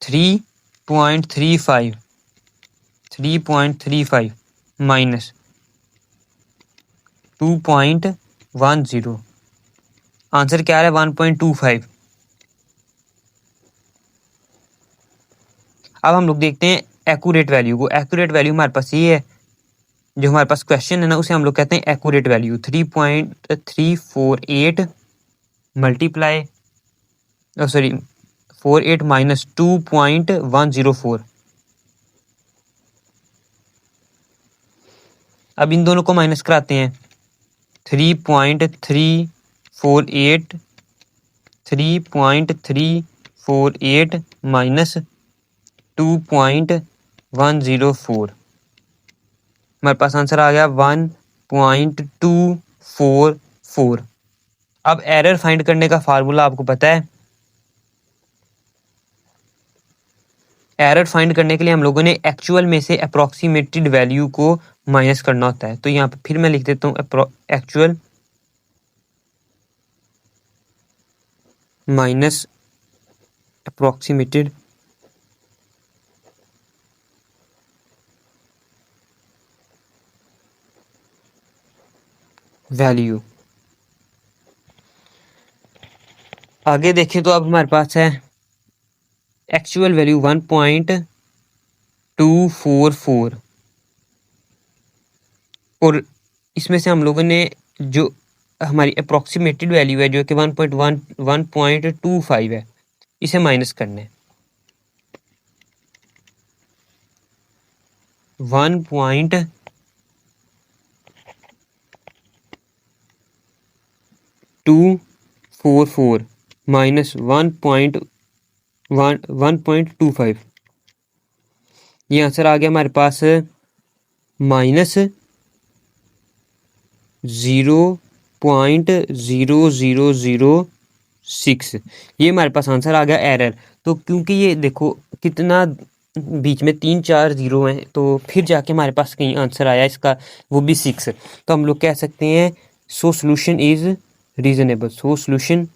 3.35 माइनस 2.10, आंसर क्या आ रहा है? 1.25। अब हम लोग देखते हैं एक्यूरेट वैल्यू को। एक्यूरेट वैल्यू हमारे पास ये है, जो हमारे पास क्वेश्चन है ना उसे हम लोग कहते हैं एक्यूरेट वैल्यू। 3.348 multiply 48 minus 2.104। अब इन दोनों को माइनस कराते हैं। 3.348 माइनस 2.104, हमारे पास आंसर आ गया 1.244। अब एरर फाइंड करने का फार्मूला आपको पता है। एरर फाइंड करने के लिए हम लोगों ने एक्चुअल में से अप्रॉक्सीमेटेड वैल्यू को माइनस करना होता है। तो यहाँ पे फिर मैं लिख देता हूँ एक्चुअल माइनस अप्रॉक्सीमेटेड वैल्यू। आगे देखें तो अब हमारे पास है एक्चुअल वैल्यू 1.244 और इसमें से हम लोगों ने जो हमारी अप्रॉक्सीमेटेड वैल्यू है जो कि 1.25 है, इसे माइनस करना है 1.244 माइनस 1.25, ये आंसर आ गया हमारे पास माइनस 0.0006। ये हमारे पास आंसर आ गया एरर। तो क्योंकि ये देखो कितना बीच में 3-4 जीरो हैं, तो फिर जाके हमारे पास कहीं आंसर आया इसका, वो भी 6। तो हम लोग कह सकते हैं so solution is reasonable, so solution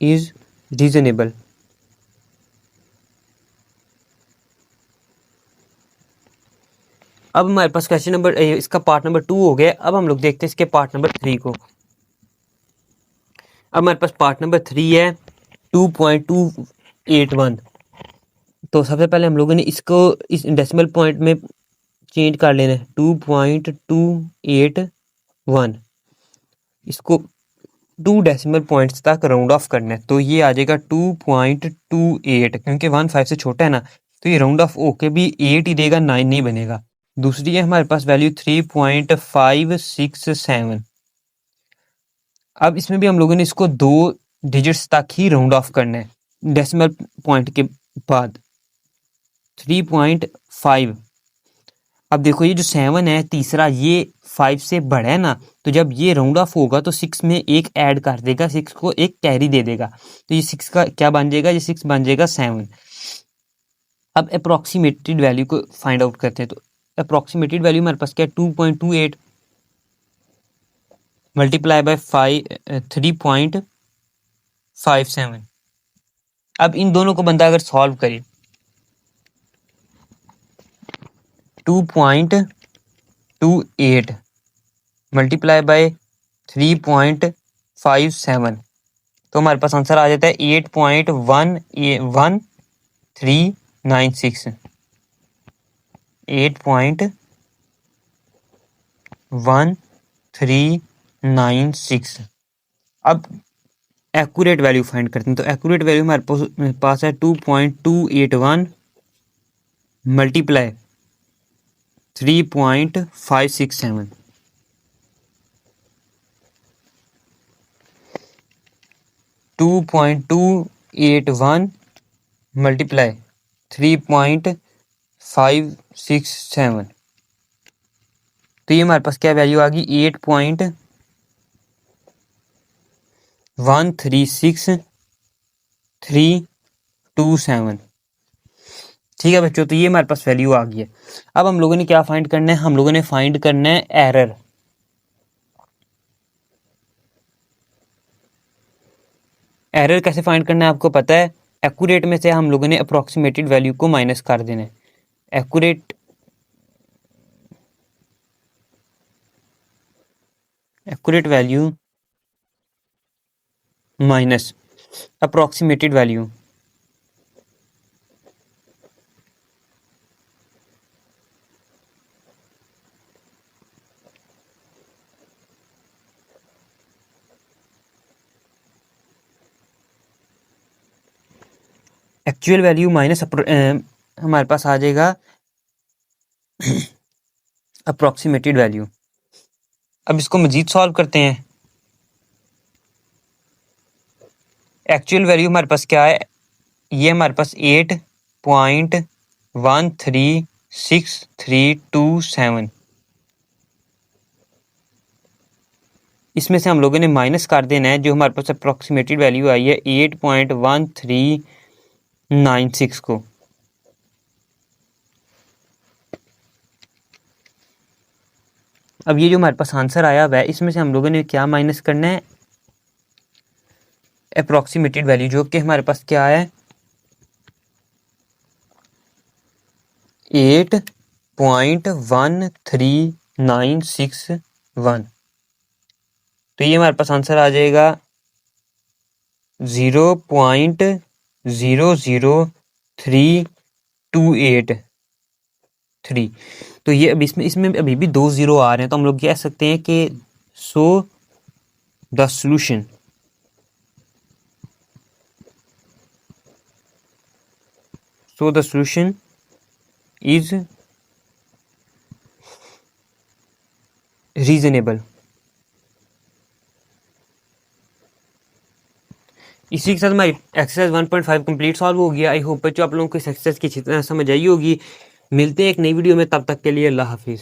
is reasonable. अब हमारे पास क्वेश्चन नंबर इसका पार्ट नंबर 2 हो गया। अब हम लोग देखते हैं इसके पार्ट नंबर 3 को। अब हमारे पास पार्ट नंबर 3 है 2.281। तो सबसे पहले हम लोगों ने इसको इस डेसिमल पॉइंट में चेंज कर लेना है 2.281, इसको 2 डेसिमल पॉइंट्स तक राउंड ऑफ करना है। तो ये आ जाएगा 2.28, क्योंकि 1 5 से छोटा है ना, तो ये राउंड ऑफ होके भी 8 ही देगा, 9 नहीं बनेगा। दूसरी है हमारे पास वैल्यू 3.567। अब इसमें भी हम लोगों ने इसको 2 डिजिट्स तक ही राउंड ऑफ करना है डेसिमल पॉइंट के बाद 3.5। अब देखो ये जो 7 है तीसरा, ये 5 से बड़ा है ना, तो जब ये राउंड ऑफ होगा तो 6 में एक ऐड कर देगा, 6 को एक कैरी दे देगा, तो ये 6 का क्या बन जाएगा, ये 6 बन जाएगा 7। अब अप्रॉक्सीमेटेड वैल्यू को फाइंड आउट करते हैं। तो अप्रॉक्सीमेटेड वैल्यू हमारे पास क्या है 2.28 मल्टीप्लाई बाय 3.57। अब इन दोनों को बंदा अगर सॉल्व करे 2.28 मल्टीप्लाई बाय 3.57, तो हमारे पास आंसर आ जाता है 8.1396। 8.1396। अब एक्यूरेट वैल्यू फाइंड करते हैं। तो एक्यूरेट वैल्यू हमारे पास है 2.281 मल्टीप्लाई 3.567। 2.281 मल्टीप्लाई 3.567, तो ये हमारे पास क्या वैल्यू आ गई 8.136327। ठीक है बच्चों, तो ये हमारे पास वैल्यू आ गई है। अब हम लोगों ने क्या फाइंड करना है, हम लोगों ने फाइंड करना है एरर। एरर कैसे फाइंड करना है आपको पता है, एक्यूरेट में से हम लोगों ने अप्रॉक्सीमेटेड वैल्यू को माइनस कर देना है। Accurate value minus approximated value. Actual value minus हमारे पास आ जाएगा अप्रॉक्सीमेटेड वैल्यू। अब इसको मजीद सॉल्व करते हैं। एक्चुअल वैल्यू हमारे पास क्या है, ये हमारे पास 8.136327। इसमें से हम लोगों ने माइनस कर देना है जो हमारे पास अप्रॉक्सीमेटेड वैल्यू आई है 8.1396 को। अब ये जो हमारे पास आंसर आया हुआ है, इसमें से हम लोगों ने क्या माइनस करना है, अप्रॉक्सीमेटेड वैल्यू, जो कि हमारे पास क्या है 8.13961। तो ये हमारे पास आंसर आ जाएगा 0.003283। तो ये अभी इसमें अभी भी 2 0 आ रहे हैं, तो हम लोग कह सकते हैं कि so the solution is reasonable. इसी के साथ हमारी एक्सरसाइज 1.5 कंप्लीट सॉल्व हो गया। आई होप बच्चों आप लोगों को इस एक्सरसाइज की अच्छी तरह समझ आई होगी। मिलते हैं एक नई वीडियो में, तब तक के लिए अल्लाह हाफिज़।